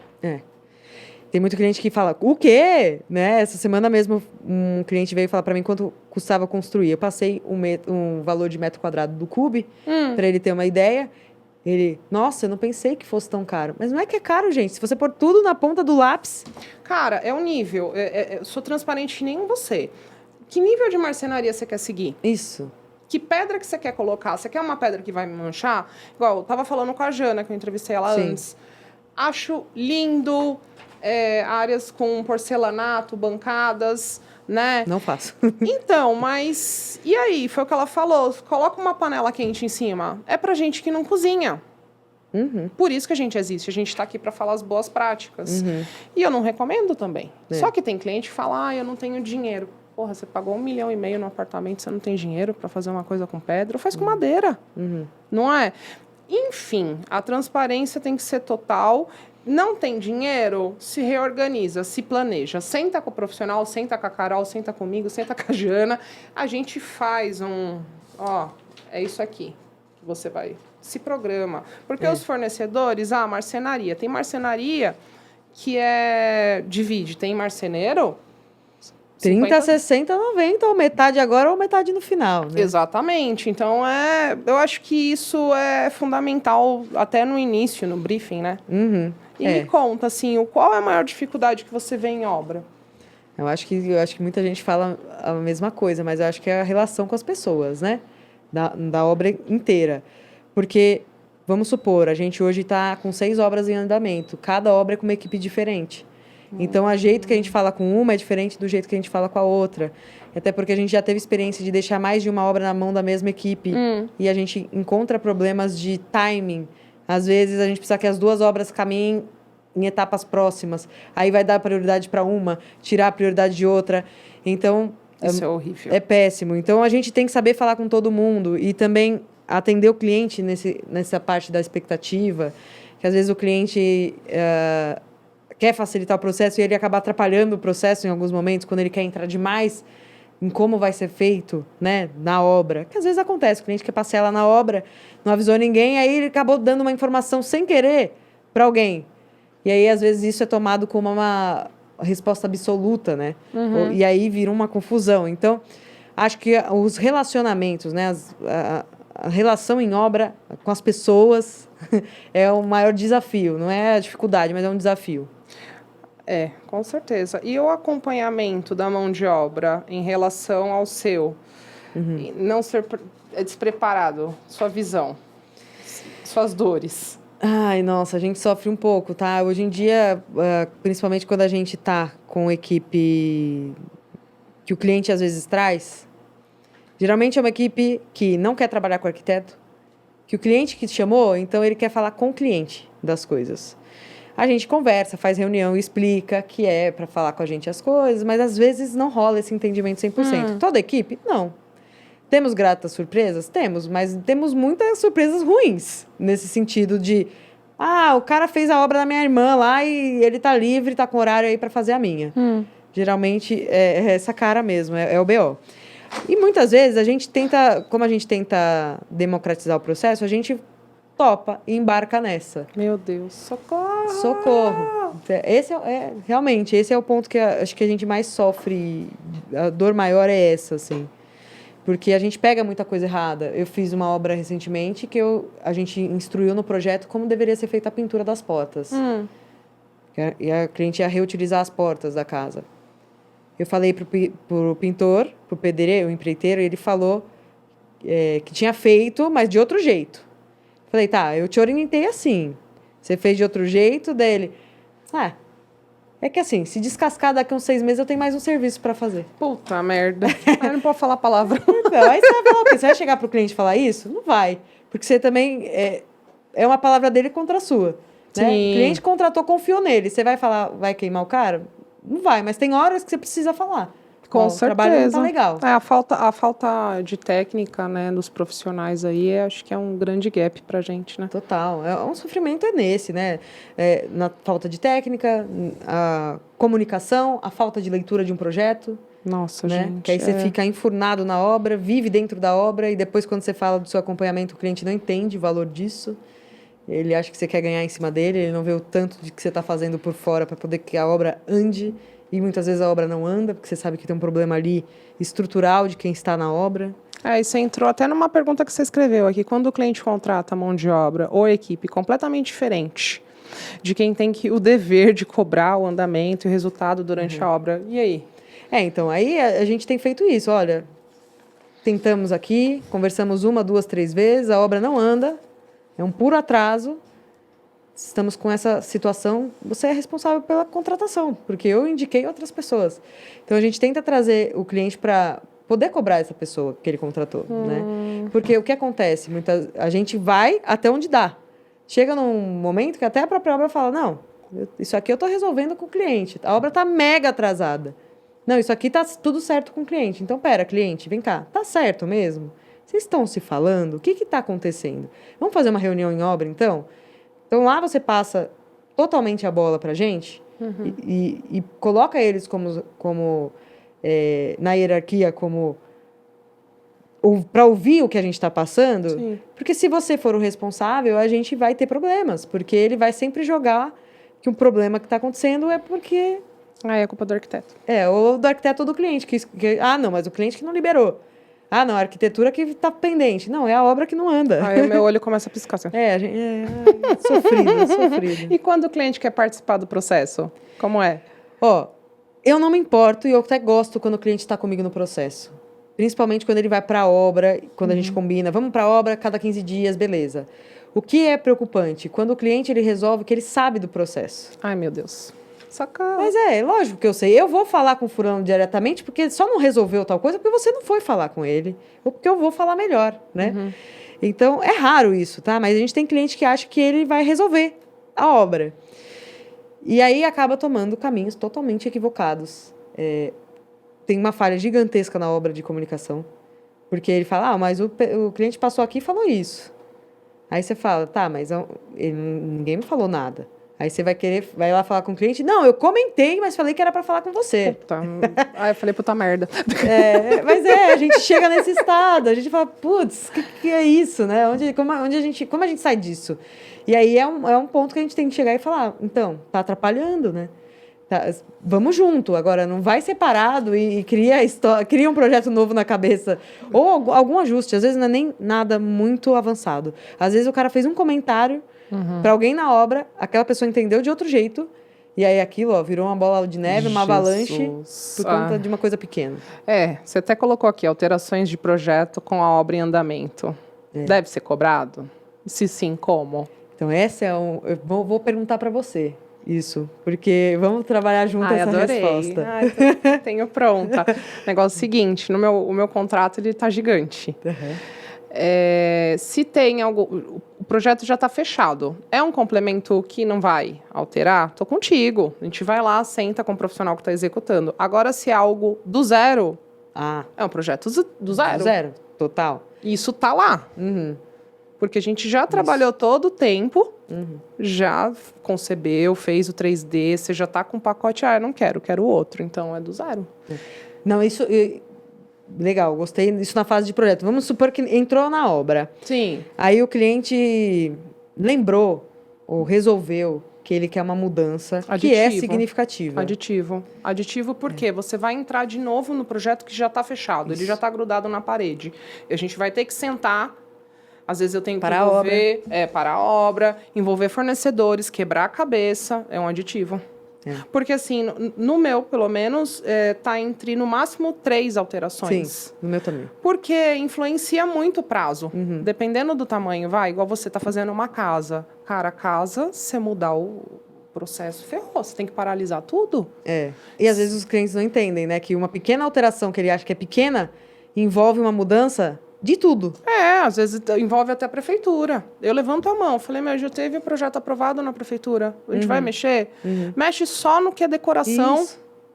Tem muito cliente que fala, o quê? Né? Essa semana mesmo, um cliente veio falar para mim quanto custava construir. Eu passei um valor de metro quadrado do Cube, para ele ter uma ideia. Ele, nossa, eu não pensei que fosse tão caro. Mas não é que é caro, gente. Se você pôr tudo na ponta do lápis... Cara, é um nível. Eu sou transparente que nem você. Que nível de marcenaria você quer seguir? Isso. Que pedra que você quer colocar? Você quer uma pedra que vai manchar? Igual, eu tava falando com a Jana, que eu entrevistei ela antes. Acho lindo, áreas com porcelanato, bancadas, né? Não faço. Então, mas... E aí? Foi o que ela falou. Coloca uma panela quente em cima. É pra gente que não cozinha. Por isso que a gente existe. A gente tá aqui pra falar as boas práticas. E eu não recomendo também. Só que tem cliente que fala, eu não tenho dinheiro. Porra, você pagou 1,5 milhão no apartamento, você não tem dinheiro pra fazer uma coisa com pedra? Faz com madeira. Não é? Enfim, a transparência tem que ser total. Não tem dinheiro? Se reorganiza, se planeja. Senta com o profissional, senta com a Carol, senta comigo, senta com a Jana. A gente faz é isso aqui que você vai... Se programa. Porque os fornecedores, marcenaria. Tem marcenaria que divide. Tem marceneiro... 30, 60, 90, ou metade agora ou metade no final, né? Exatamente. Então, eu acho que isso é fundamental até no início, no briefing, né? E me conta, assim, qual é a maior dificuldade que você vê em obra? Eu acho que muita gente fala a mesma coisa, mas eu acho que é a relação com as pessoas, né? Da obra inteira. Porque, vamos supor, a gente hoje está com 6 obras em andamento. Cada obra é com uma equipe diferente. Então, o jeito que a gente fala com uma é diferente do jeito que a gente fala com a outra. Até porque a gente já teve experiência de deixar mais de uma obra na mão da mesma equipe. E a gente encontra problemas de timing. Às vezes, a gente precisa que as 2 obras caminhem em etapas próximas. Aí vai dar prioridade para uma, tirar a prioridade de outra. Então... Isso é horrível. É péssimo. Então, a gente tem que saber falar com todo mundo. E também atender o cliente nessa parte da expectativa. Que, às vezes, o cliente... quer facilitar o processo e ele acaba atrapalhando o processo em alguns momentos, quando ele quer entrar demais em como vai ser feito, né, na obra. Que às vezes acontece, o cliente quer passear lá na obra, não avisou ninguém, aí ele acabou dando uma informação sem querer para alguém. E aí, às vezes, isso é tomado como uma resposta absoluta, né? E aí vira uma confusão. Então, acho que os relacionamentos, né, a relação em obra com as pessoas é o maior desafio. Não é a dificuldade, mas é um desafio. Com certeza. E o acompanhamento da mão de obra em relação ao seu? Não ser despreparado, sua visão, suas dores. Ai, nossa, a gente sofre um pouco, tá? Hoje em dia, principalmente quando a gente tá com equipe que o cliente às vezes traz, geralmente é uma equipe que não quer trabalhar com arquiteto, que o cliente que te chamou, então ele quer falar com o cliente das coisas. A gente conversa, faz reunião e explica que é para falar com a gente as coisas, mas às vezes não rola esse entendimento 100%. Toda equipe? Não. Temos gratas surpresas? Temos, mas temos muitas surpresas ruins, nesse sentido de, o cara fez a obra da minha irmã lá e ele tá livre, tá com horário aí para fazer a minha. Geralmente é essa cara mesmo, é o BO. E muitas vezes a gente tenta, como a gente tenta democratizar o processo, a gente topa e embarca nessa. Meu Deus, socorro! Socorro! Realmente, esse é o ponto que acho que a gente mais sofre, a dor maior é essa, assim. Porque a gente pega muita coisa errada. Eu fiz uma obra recentemente que a gente instruiu no projeto como deveria ser feita a pintura das portas. E a cliente ia reutilizar as portas da casa. Eu falei pro pintor, pro pedreiro, o empreiteiro, e ele falou que tinha feito, mas de outro jeito. Falei, tá, eu te orientei assim. Você fez de outro jeito, dele. É que assim, se descascar daqui uns 6 meses, eu tenho mais um serviço para fazer. Puta merda. Eu não posso falar a palavra. Então, aí você vai falar o quê? Você vai chegar pro cliente e falar isso? Não vai. Porque você também... É uma palavra dele contra a sua. Né? O cliente contratou, confiou nele. Você vai falar, vai queimar o cara? Não vai, mas tem horas que você precisa falar. Com certeza. O trabalho não tá legal. A falta de técnica, né, dos profissionais aí, acho que é um grande gap pra gente, né? Total. Um sofrimento nesse, né? Na falta de técnica, a comunicação, a falta de leitura de um projeto. Nossa, né? gente. Que aí você fica enfurnado na obra, vive dentro da obra e depois quando você fala do seu acompanhamento, o cliente não entende o valor disso. Ele acha que você quer ganhar em cima dele, ele não vê o tanto de que você está fazendo por fora para poder que a obra ande. E muitas vezes a obra não anda, porque você sabe que tem um problema ali estrutural de quem está na obra. E você entrou até numa pergunta que você escreveu aqui. Quando o cliente contrata mão de obra ou equipe completamente diferente de quem tem o dever de cobrar o andamento e o resultado durante a obra, e aí? Então, aí a gente tem feito isso. Olha, tentamos aqui, conversamos 1, 2, 3 vezes, a obra não anda, é um puro atraso. Estamos com essa situação, você é responsável pela contratação, porque eu indiquei outras pessoas. Então, a gente tenta trazer o cliente para poder cobrar essa pessoa que ele contratou, né? Porque o que acontece? A gente vai até onde dá. Chega num momento que até a própria obra fala, não, isso aqui eu estou resolvendo com o cliente. A obra está mega atrasada. Não, isso aqui está tudo certo com o cliente. Então, pera, cliente, vem cá. Tá certo mesmo? Vocês estão se falando? O que está acontecendo? Vamos fazer uma reunião em obra, então? Então, lá você passa totalmente a bola para a gente e coloca eles como na hierarquia, como para ouvir o que a gente está passando. Sim. Porque se você for o responsável, a gente vai ter problemas. Porque ele vai sempre jogar que o problema que está acontecendo é porque... É culpa do arquiteto. Ou do arquiteto ou do cliente. Não, mas o cliente que não liberou. Não, a arquitetura que está pendente. Não, é a obra que não anda. Aí o meu olho começa a piscar assim. Sofrido. E quando o cliente quer participar do processo? Como é? Eu não me importo e eu até gosto quando o cliente está comigo no processo. Principalmente quando ele vai para a obra, quando a gente combina. Vamos para a obra cada 15 dias, beleza. O que é preocupante? Quando o cliente ele resolve que ele sabe do processo. Ai, meu Deus. Sacanagem. Mas lógico que eu sei. Eu vou falar com o fulano diretamente porque só não resolveu tal coisa porque você não foi falar com ele. Ou porque eu vou falar melhor, né? Então, é raro isso, tá? Mas a gente tem cliente que acha que ele vai resolver a obra. E aí acaba tomando caminhos totalmente equivocados. Tem uma falha gigantesca na obra de comunicação. Porque ele fala, mas o cliente passou aqui e falou isso. Aí você fala, tá, mas ninguém me falou nada. Aí você vai lá falar com o cliente. Não, eu comentei, mas falei que era para falar com você. Puta. Eu falei, puta merda. Mas a gente chega nesse estado. A gente fala, putz, que é isso, né? Como a gente sai disso? E aí é um ponto que a gente tem que chegar e falar, então, tá atrapalhando, né? Vamos junto. Agora, não vai separado e cria um projeto novo na cabeça. Ou algum ajuste. Às vezes não é nem nada muito avançado. Às vezes o cara fez um comentário para alguém na obra, aquela pessoa entendeu de outro jeito, e aí aquilo virou uma bola de neve, uma avalanche, por conta de uma coisa pequena. Você até colocou aqui, alterações de projeto com a obra em andamento. Deve ser cobrado? Se sim, como? Então, eu vou perguntar para você isso, porque vamos trabalhar junto essa adorei. resposta. Tenho pronta. Negócio seguinte, o meu contrato ele tá gigante. Se tem algo... O projeto já está fechado. É um complemento que não vai alterar? Tô contigo. A gente vai lá, senta com o profissional que está executando. Agora, se é algo do zero, é um projeto do zero. Do zero, total. Isso tá lá. Porque a gente já trabalhou todo o tempo, já concebeu, fez o 3D, você já está com o pacote, eu não quero o outro. Então, é do zero. Não, isso... legal, gostei disso na fase de projeto. Vamos supor que entrou na obra. Sim. Aí o cliente lembrou ou resolveu que ele quer uma mudança que é significativa. Aditivo porque você vai entrar de novo no projeto que já está fechado, ele já está grudado na parede. E a gente vai ter que sentar, às vezes eu tenho que envolver... Para a obra, envolver fornecedores, quebrar a cabeça, é um aditivo. Porque, assim, no meu, pelo menos, tá entre, no máximo, 3 alterações. Sim, no meu também. Porque influencia muito o prazo. Dependendo do tamanho, igual você tá fazendo uma casa. Cara, a casa, se mudar o processo, ferrou. Você tem que paralisar tudo. E, às vezes, os clientes não entendem, né? Que uma pequena alteração que ele acha que é pequena envolve uma mudança de tudo. Às vezes envolve até a prefeitura. Eu levanto a mão, falei, já teve o projeto aprovado na prefeitura. A gente vai mexer? Mexe só no que é decoração.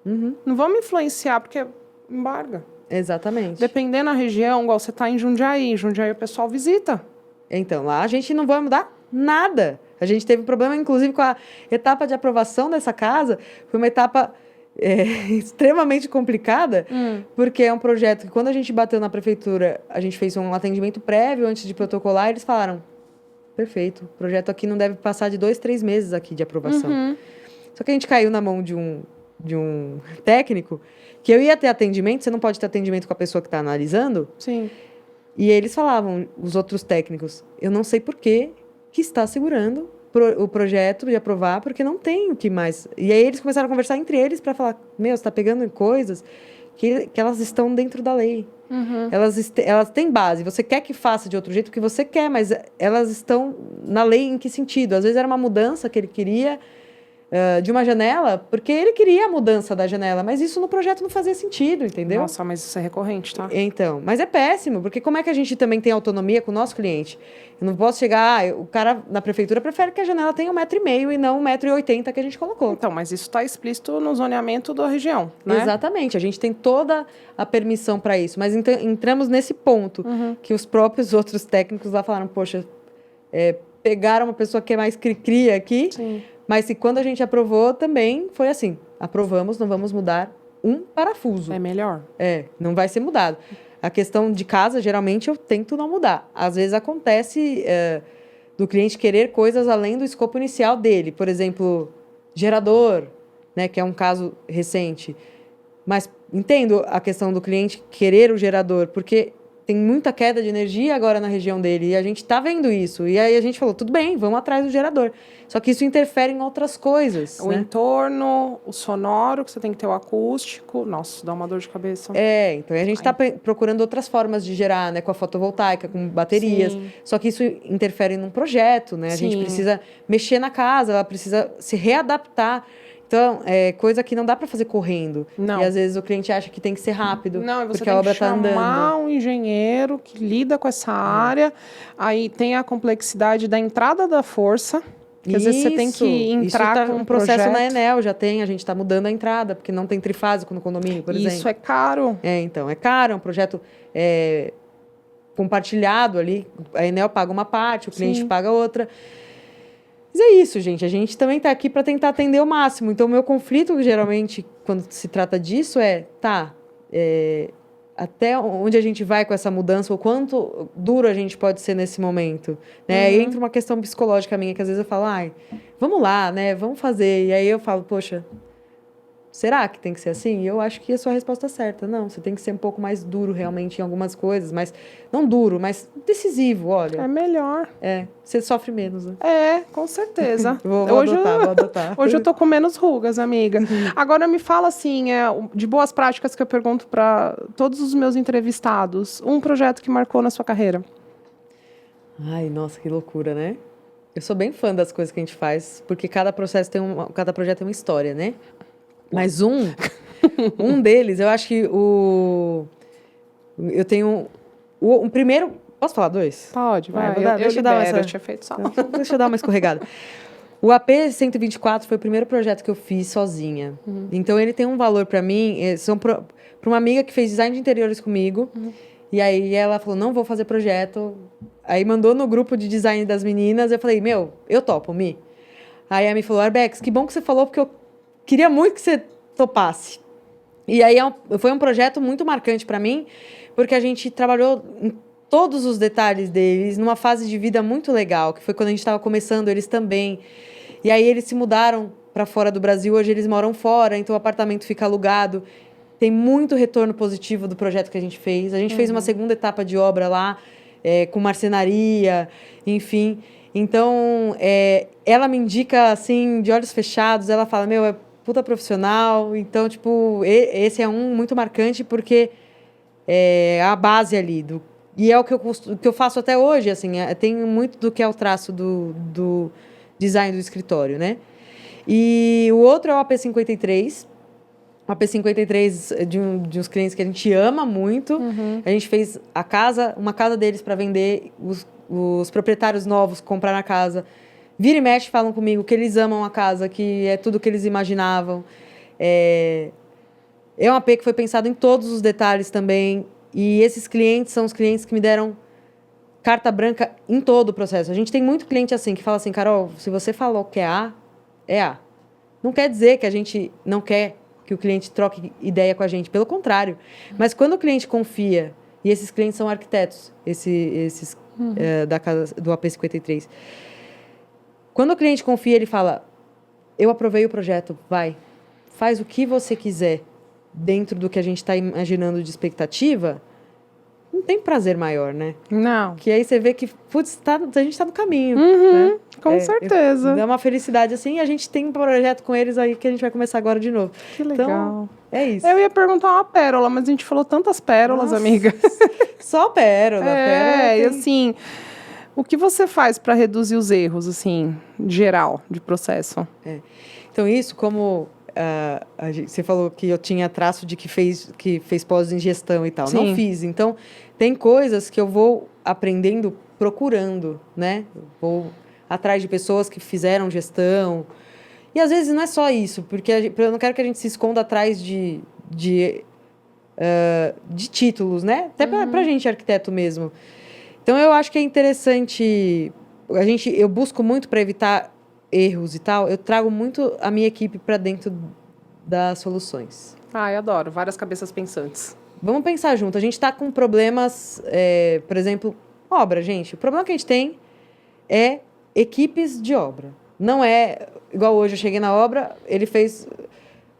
Não vamos influenciar, porque embarga. Exatamente. Dependendo da região, igual você está em Jundiaí. Jundiaí o pessoal visita. Então, lá a gente não vai mudar nada. A gente teve um problema, inclusive, com a etapa de aprovação dessa casa. Foi uma etapa... extremamente complicada, porque é um projeto que, quando a gente bateu na prefeitura, a gente fez um atendimento prévio antes de protocolar, e eles falaram, perfeito, o projeto aqui não deve passar de 2, 3 meses aqui de aprovação. Só que a gente caiu na mão de um técnico, que eu ia ter atendimento, você não pode ter atendimento com a pessoa que está analisando. Sim. E eles falavam, os outros técnicos, eu não sei por que está segurando o projeto de aprovar, porque não tem o que mais... E aí eles começaram a conversar entre eles para falar, você está pegando coisas que elas estão dentro da lei. Elas têm base. Você quer que faça de outro jeito que você quer, mas elas estão na lei em que sentido? Às vezes era uma mudança que ele queria de uma janela, porque ele queria a mudança da janela, mas isso no projeto não fazia sentido, entendeu? Nossa, mas isso é recorrente, tá? Então, mas é péssimo, porque como é que a gente também tem autonomia com o nosso cliente? Eu não posso chegar, o cara na prefeitura prefere que a janela tenha 1,5 m e não 1,80 m que a gente colocou. Então, mas isso está explícito no zoneamento da região, né? Exatamente, a gente tem toda a permissão para isso, mas entramos nesse ponto, que os próprios outros técnicos lá falaram, poxa, pegaram uma pessoa que é mais cri-cri aqui. Sim. Mas se quando a gente aprovou, também foi assim. Aprovamos, não vamos mudar um parafuso. É melhor. Não vai ser mudado. A questão de casa, geralmente, eu tento não mudar. Às vezes acontece do cliente querer coisas além do escopo inicial dele. Por exemplo, gerador, né, que é um caso recente. Mas entendo a questão do cliente querer o gerador, porque tem muita queda de energia agora na região dele, e a gente está vendo isso. E aí a gente falou, tudo bem, vamos atrás do gerador. Só que isso interfere em outras coisas. O entorno, o sonoro, que você tem que ter o acústico. Nossa, dá uma dor de cabeça. Então a gente está procurando outras formas de gerar, né? Com a fotovoltaica, com baterias. Sim. Só que isso interfere num projeto, né? A gente precisa mexer na casa, ela precisa se readaptar. Então, é coisa que não dá para fazer correndo. Não. E às vezes o cliente acha que tem que ser rápido. Não, e você porque tem a obra que está andando. chamar um engenheiro que lida com essa área. Aí tem a complexidade da entrada da força. Que às vezes você tem que entrar com um processo na Enel, já tem. A gente está mudando a entrada, porque não tem trifásico no condomínio, por exemplo. Isso é caro. Então, é caro. É um projeto compartilhado ali. A Enel paga uma parte, o cliente paga outra. Mas é isso, gente. A gente também está aqui para tentar atender o máximo. Então, o meu conflito, geralmente, quando se trata disso, até onde a gente vai com essa mudança, o quanto duro a gente pode ser nesse momento. Né? Aí entra uma questão psicológica minha, que às vezes eu falo, vamos lá, né? Vamos fazer. E aí eu falo, poxa, será que tem que ser assim? E eu acho que a sua resposta é certa. Não, você tem que ser um pouco mais duro realmente em algumas coisas, mas não duro, mas decisivo, olha. É melhor. Você sofre menos, né? Com certeza. Vou adotar. Hoje eu tô com menos rugas, amiga. Agora me fala assim, de boas práticas que eu pergunto para todos os meus entrevistados. Um projeto que marcou na sua carreira. Ai, nossa, que loucura, né? Eu sou bem fã das coisas que a gente faz, porque cada projeto tem uma história, né? Mas um deles, eu acho que eu tenho o primeiro... Posso falar 2? Pode, vai. Deixa eu dar eu tinha feito só. Deixa eu dar uma escorregada. O AP 124 foi o primeiro projeto que eu fiz sozinha. Então, ele tem um valor para mim. Para uma amiga que fez design de interiores comigo. E aí, ela falou, não vou fazer projeto. Aí, mandou no grupo de design das meninas. Eu falei, eu topo, Mi. Aí, ela me falou, Arbex, que bom que você falou, porque eu queria muito que você topasse. E aí foi um projeto muito marcante para mim, porque a gente trabalhou em todos os detalhes deles, numa fase de vida muito legal, que foi quando a gente estava começando, eles também. E aí eles se mudaram para fora do Brasil, hoje eles moram fora, então o apartamento fica alugado. Tem muito retorno positivo do projeto que a gente fez. A gente fez uma segunda etapa de obra lá, com marcenaria, enfim. Então, ela me indica, assim, de olhos fechados, ela fala, meu, é puta profissional. Então, tipo, esse é um muito marcante, porque é a base ali. E é o que eu faço até hoje, assim, tem muito do que é o traço do design do escritório, né? E o outro é o AP53. O AP53 é de uns clientes que a gente ama muito. A gente fez uma casa deles para vender. Os proprietários novos compraram a casa. Vira e mexe, falam comigo que eles amam a casa, que é tudo que eles imaginavam. É um AP que foi pensado em todos os detalhes também. E esses clientes são os clientes que me deram carta branca em todo o processo. A gente tem muito cliente assim, que fala assim, Carol, se você falou que é A, é A. Não quer dizer que a gente não quer que o cliente troque ideia com a gente. Pelo contrário. Mas quando o cliente confia, e esses clientes são arquitetos, esses da casa do AP53. Quando o cliente confia, ele fala, eu aprovei o projeto, vai, faz o que você quiser dentro do que a gente está imaginando de expectativa, não tem prazer maior, né? Não. Que aí você vê que, putz, a gente está no caminho. Né? Com certeza. Dá uma felicidade assim, e a gente tem um projeto com eles aí que a gente vai começar agora de novo. Que legal. Então, é isso. Eu ia perguntar uma pérola, mas a gente falou tantas pérolas, amiga. Só pérola. E assim, o que você faz para reduzir os erros, assim, geral, de processo? Então, isso, como você falou que eu tinha traço de que fez pós em gestão e tal. Sim. Não fiz. Então, tem coisas que eu vou aprendendo procurando, né? Vou atrás de pessoas que fizeram gestão. E, às vezes, não é só isso, porque eu não quero que a gente se esconda atrás de títulos, né? Até pra gente, arquiteto mesmo. Então, eu acho que é interessante... Eu busco muito para evitar erros e tal. Eu trago muito a minha equipe para dentro das soluções. Eu adoro. Várias cabeças pensantes. Vamos pensar junto. A gente está com problemas, por exemplo, obra, gente. O problema que a gente tem é equipes de obra. Não é igual hoje, eu cheguei na obra, ele fez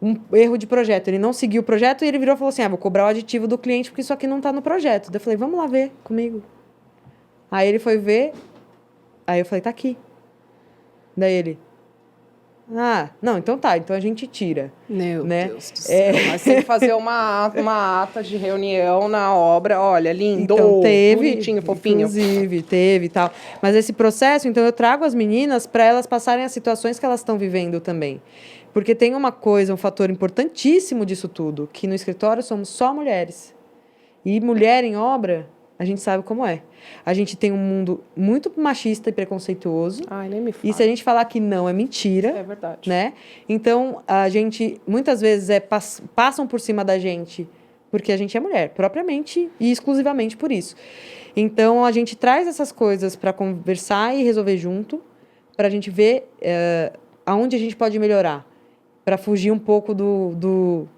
um erro de projeto. Ele não seguiu o projeto e ele virou e falou assim, vou cobrar o aditivo do cliente porque isso aqui não está no projeto. Daí eu falei, vamos lá ver comigo. Aí ele foi ver, aí eu falei, tá aqui. Daí ele, não, então tá, então a gente tira. Meu Deus do céu. Mas tem que fazer uma ata de reunião na obra, olha, lindo, então, teve, bonitinho, fofinho. Inclusive, teve e tal. Mas esse processo, então eu trago as meninas para elas passarem as situações que elas estão vivendo também. Porque tem uma coisa, um fator importantíssimo disso tudo, que no escritório somos só mulheres. E mulher em obra, a gente sabe como é. A gente tem um mundo muito machista e preconceituoso. Nem me fala. E se a gente falar que não, é mentira. É verdade. Né? Então, a gente, muitas vezes, passam por cima da gente porque a gente é mulher, propriamente e exclusivamente por isso. Então, a gente traz essas coisas para conversar e resolver junto, para a gente ver aonde a gente pode melhorar, para fugir um pouco do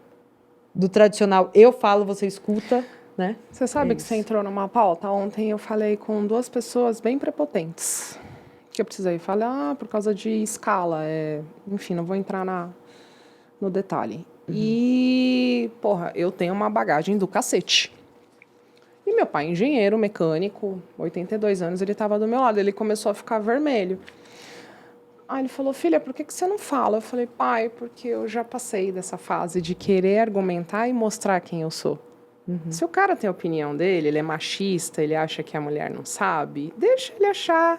tradicional. Eu falo, você escuta. Né? Você sabe que você entrou numa pauta? Ontem eu falei com duas pessoas bem prepotentes. Que eu precisei falar por causa de escala. Enfim, não vou entrar no detalhe. E, eu tenho uma bagagem do cacete. E meu pai, engenheiro, mecânico, 82 anos, ele estava do meu lado. Ele começou a ficar vermelho. Aí ele falou, filha, por que você não fala? Eu falei, pai, porque eu já passei dessa fase de querer argumentar e mostrar quem eu sou. Se o cara tem a opinião dele, ele é machista, ele acha que a mulher não sabe, deixa ele achar,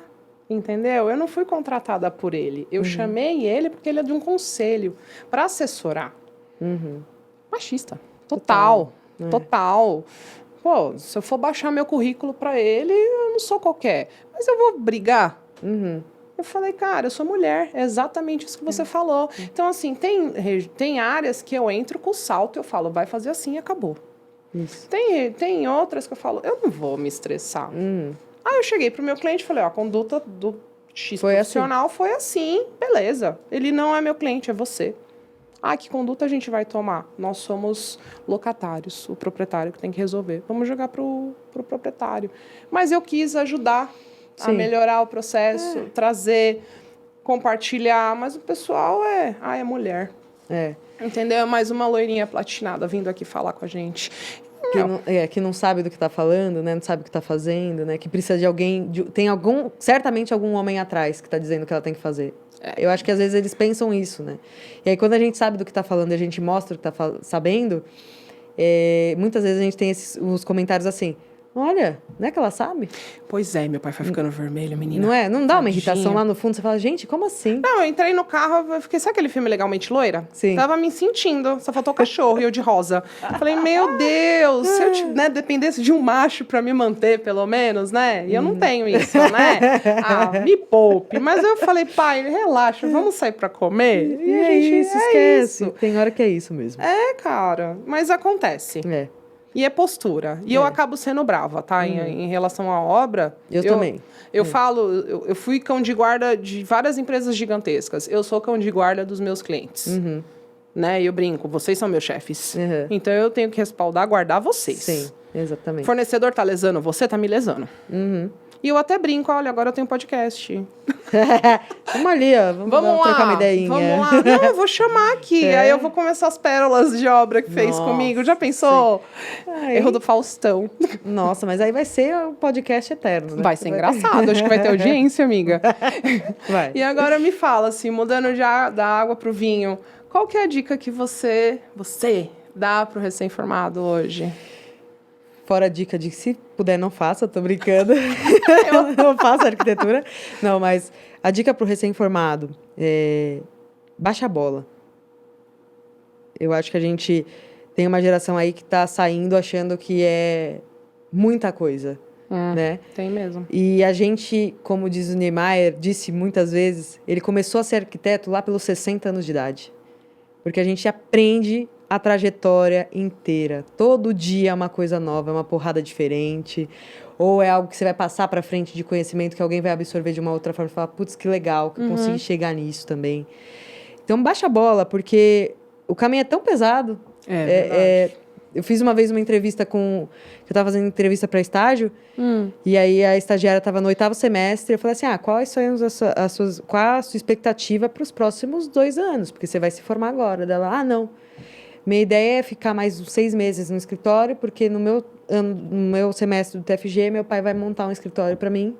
entendeu? Eu não fui contratada por ele. Eu chamei ele porque ele é de um conselho para assessorar. Machista. Total. Pô, se eu for baixar meu currículo para ele, eu não sou qualquer. Mas eu vou brigar. Eu falei, cara, eu sou mulher. É exatamente isso que você falou. Então, assim, tem áreas que eu entro com o salto e eu falo, vai fazer assim e acabou. Isso. Tem outras que eu falo, eu não vou me estressar. Aí eu cheguei pro meu cliente e falei, a conduta do X profissional foi assim, beleza. Ele não é meu cliente, é você. Ah, que conduta a gente vai tomar? Nós somos locatários, o proprietário que tem que resolver. Vamos jogar pro proprietário. Mas eu quis ajudar a Sim. melhorar o processo, trazer, compartilhar. Mas o pessoal é mulher. É. Entendeu? É mais uma loirinha platinada vindo aqui falar com a gente. Que não sabe do que está falando, né? Não sabe o que está fazendo, né? Que precisa de alguém... certamente algum homem atrás que está dizendo o que ela tem que fazer. Eu acho que às vezes eles pensam isso, né? E aí quando a gente sabe do que está falando e a gente mostra o que está sabendo, muitas vezes a gente tem os comentários assim... Olha, não é que ela sabe? Pois é, meu pai foi ficando vermelho, menina. Não é? Não dá uma Tadinho. irritação lá no fundo? Você fala, gente, como assim? Não, eu entrei no carro, eu fiquei... Sabe aquele filme Legalmente Loira? Sim. Tava me sentindo, só faltou o cachorro e eu de rosa. Falei, meu Deus, se eu dependesse de um macho pra me manter, pelo menos, né? E eu não tenho isso, né? Ah, me poupe. Mas eu falei, pai, relaxa, vamos sair pra comer? E a gente esquece. Isso. Tem hora que é isso mesmo. É, cara, mas acontece. É. E é postura. E eu acabo sendo brava, tá? Em relação à obra. Eu também. Eu falo, eu fui cão de guarda de várias empresas gigantescas. Eu sou cão de guarda dos meus clientes. Né? E eu brinco, vocês são meus chefes. Então eu tenho que respaldar, guardar vocês. Sim, exatamente. Fornecedor tá lesando você, tá me lesando. E eu até brinco, olha, agora eu tenho podcast. Vamos ali, ó. Vamos trocar uma ideinha. Vamos lá. Não, eu vou chamar aqui. Aí eu vou começar as pérolas de obra que fez comigo. Já pensou? Erro do Faustão. Nossa, mas aí vai ser o podcast eterno, né? Vai ser engraçado. Acho que vai ter audiência, amiga. Vai. E agora me fala, assim, mudando da água pro vinho, qual que é a dica que você dá pro recém-formado hoje? Fora a dica de que se puder não faça, tô brincando. Eu não faço arquitetura. Não, mas a dica pro recém-formado é baixa a bola. Eu acho que a gente tem uma geração aí que tá saindo achando que é muita coisa, né? Tem mesmo. E a gente, como diz o Niemeyer, disse muitas vezes, ele começou a ser arquiteto lá pelos 60 anos de idade. Porque a gente aprende a trajetória inteira. Todo dia é uma coisa nova, é uma porrada diferente. Ou é algo que você vai passar para frente de conhecimento que alguém vai absorver de uma outra forma e falar, putz, que legal, que eu consegui chegar nisso também. Então, baixa a bola, porque o caminho é tão pesado. Eu fiz uma vez uma entrevista eu estava fazendo entrevista para estágio, e aí a estagiária estava no 8º semestre, eu falei assim, qual é a sua expectativa para os próximos 2 anos? Porque você vai se formar agora. Ela, não. Minha ideia é ficar mais uns 6 meses no escritório, porque no meu semestre do TFG, meu pai vai montar um escritório para mim.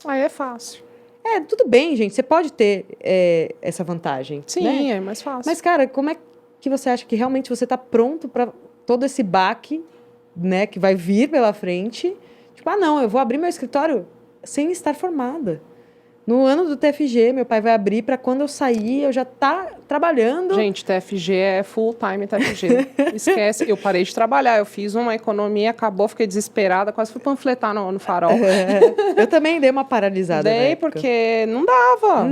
Aí é fácil. Tudo bem, gente. Você pode ter essa vantagem. Sim, né? é mais fácil. Mas, cara, como é que você acha que realmente você está pronto para todo esse baque, né, que vai vir pela frente? Tipo, não, eu vou abrir meu escritório sem estar formada. No ano do TFG, meu pai vai abrir para quando eu sair, eu já tá trabalhando. Gente, TFG é full time TFG. Esquece, eu parei de trabalhar, eu fiz uma economia, acabou, fiquei desesperada, quase fui panfletar no farol. Eu também dei uma paralisada. Dei porque não dava.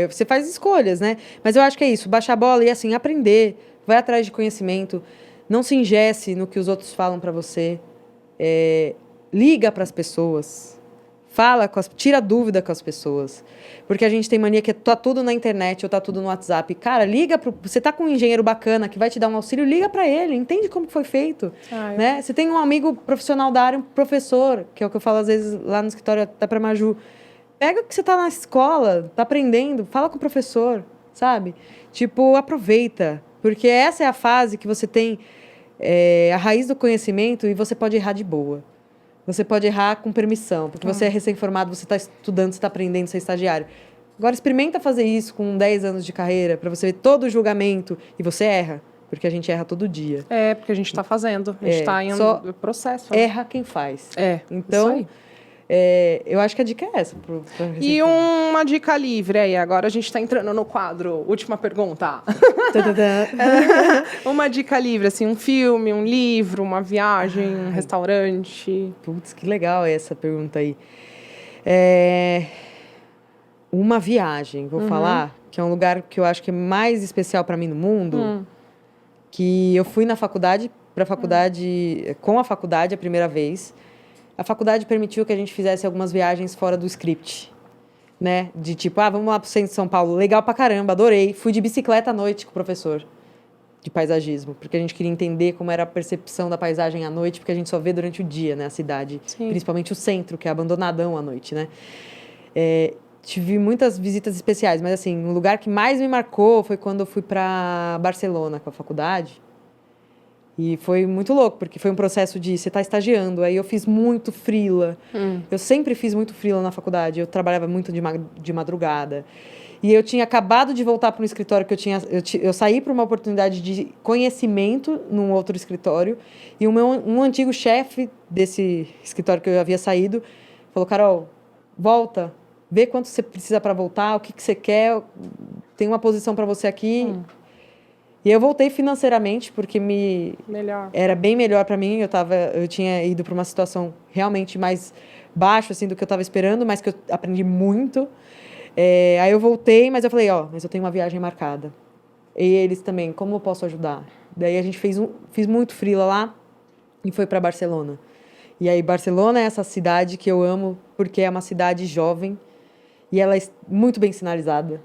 Você faz escolhas, né? Mas eu acho que é isso, baixar a bola e assim, aprender, vai atrás de conhecimento, não se engesse no que os outros falam para você, liga para as pessoas. Tira dúvida com as pessoas. Porque a gente tem mania que tá tudo na internet ou tá tudo no WhatsApp. Cara, você tá com um engenheiro bacana que vai te dar um auxílio, liga para ele, entende como foi feito. Né? Você tem um amigo profissional da área, um professor, que é o que eu falo às vezes lá no escritório até pra Maju. Pega que você tá na escola, tá aprendendo, fala com o professor, sabe? Tipo, aproveita. Porque essa é a fase que você tem a raiz do conhecimento e você pode errar de boa. Você pode errar com permissão, porque você é recém-formado, você está estudando, você está aprendendo, você é estagiário. Agora, experimenta fazer isso com 10 anos de carreira, para você ver todo o julgamento, e você erra, porque a gente erra todo dia. Porque a gente está fazendo, a gente está em um processo. Erra quem faz. Então, isso aí. Eu acho que a dica é essa. E uma dica livre aí, agora a gente está entrando no quadro, última pergunta. Uma dica livre, assim, um filme, um livro, uma viagem, um restaurante. Putz, que legal essa pergunta aí. Uma viagem, vou falar, que é um lugar que eu acho que é mais especial para mim no mundo, que eu fui com a faculdade a primeira vez. A faculdade permitiu que a gente fizesse algumas viagens fora do script. né? De tipo, vamos lá pro centro de São Paulo. Legal pra caramba, adorei. Fui de bicicleta à noite com o professor de paisagismo, porque a gente queria entender como era a percepção da paisagem à noite, porque a gente só vê durante o dia, né, a cidade. Sim. Principalmente o centro, que é abandonadão à noite, né? Tive muitas visitas especiais, mas assim, o lugar que mais me marcou foi quando eu fui para Barcelona com a faculdade. E foi muito louco, porque foi um processo de você tá estagiando, aí eu fiz muito freela. Eu sempre fiz muito freela na faculdade, eu trabalhava muito de madrugada. E eu tinha acabado de voltar para um escritório que eu saí para uma oportunidade de conhecimento num outro escritório, e um antigo chefe desse escritório que eu havia saído falou: Carol, volta, vê quanto você precisa para voltar, o que você quer, tem uma posição para você aqui. E eu voltei financeiramente, porque era bem melhor para mim. Eu tinha ido para uma situação realmente mais baixa assim, do que eu estava esperando, mas que eu aprendi muito. Aí eu voltei, mas eu falei, mas eu tenho uma viagem marcada. E eles também, como eu posso ajudar? Daí a gente fiz muito freela lá e foi para Barcelona. E aí Barcelona é essa cidade que eu amo, porque é uma cidade jovem e ela é muito bem sinalizada.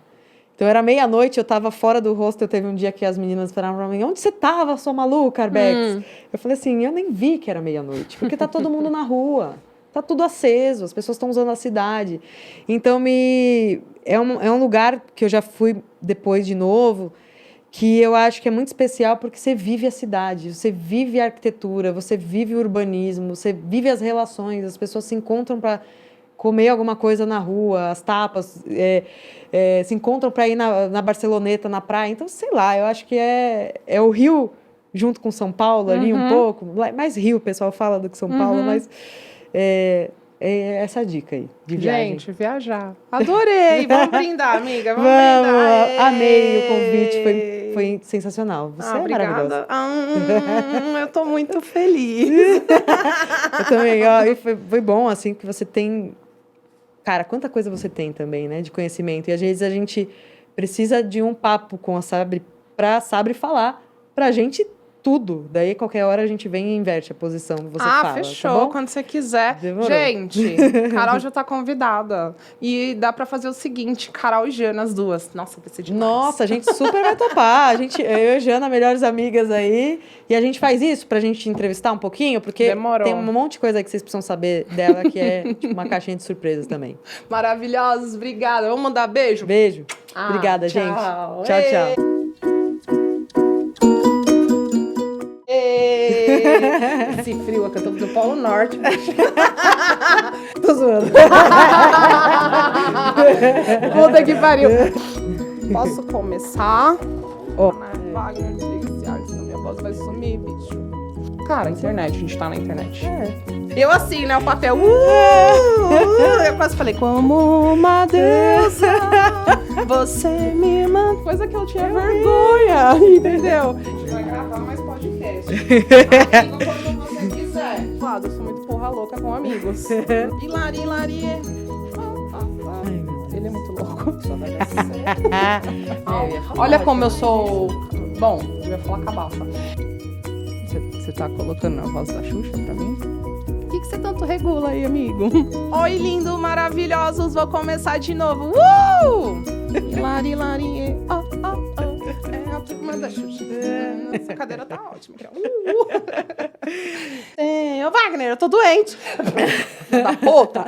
Então, era meia-noite, eu estava fora do hostel. Teve um dia que as meninas falaram para mim: onde você estava, sua maluca, Arbex? Eu falei assim: eu nem vi que era meia-noite, porque tá todo mundo na rua, tá tudo aceso, as pessoas estão usando a cidade. Então, é um lugar que eu já fui depois de novo, que eu acho que é muito especial, porque você vive a cidade, você vive a arquitetura, você vive o urbanismo, você vive as relações, as pessoas se encontram para comer alguma coisa na rua, as tapas, se encontram para ir na Barceloneta, na praia. Então, sei lá, eu acho que é o Rio junto com São Paulo ali um pouco. Mais Rio, o pessoal fala do que São Paulo, mas é essa dica aí de viagem. Gente, viajar. Adorei! Vamos brindar, amiga. Vamos brindar. Amei o convite, foi sensacional. Você é obrigada. Maravilhosa. Eu tô muito feliz. Eu também, e foi bom, assim, que você tem... Cara, quanta coisa você tem também, né, de conhecimento. E às vezes a gente precisa de um papo com a Sabri pra Sabri falar pra gente tudo. Daí, qualquer hora, a gente vem e inverte a posição que você fala. Fechou. Tá bom? Quando você quiser. Demorou. Gente, Carol já tá convidada. E dá pra fazer o seguinte, Carol e Jana, as duas. Nossa, vai ser demais. Nossa, a gente super vai topar. Eu e a Jana, melhores amigas aí. E a gente faz isso pra gente entrevistar um pouquinho, porque tem um monte de coisa aí que vocês precisam saber dela, que é tipo uma caixinha de surpresas também. Maravilhosos, obrigada. Vamos mandar beijo? Beijo. Obrigada, tchau. gente. Tchau, tchau. Esse frio aqui, eu tô do Polo Norte. Tô zoando. Puta que pariu. Posso começar? Wagner, desliga esse ar, senão minha voz vai sumir, bicho. Cara, internet, a gente tá na internet. Eu assim, né, o papel. Eu quase falei, como uma deusa, você me manda. Coisa que eu tinha vergonha, entendeu? A gente vai gravar mais podcast. Amigo, quando você quiser. Claro, eu sou muito porra louca com amigos. Hilari. Ele é muito louco. Só vai Olha como eu sou... Bom, eu ia falar cabaça. Você tá colocando a voz da Xuxa pra mim? O que você tanto regula aí, amigo? Oi, lindo, maravilhosos, vou começar de novo. Hilari, é a turma da Xuxa. Essa cadeira tá ótima. Ô, Wagner, eu tô doente. Da puta.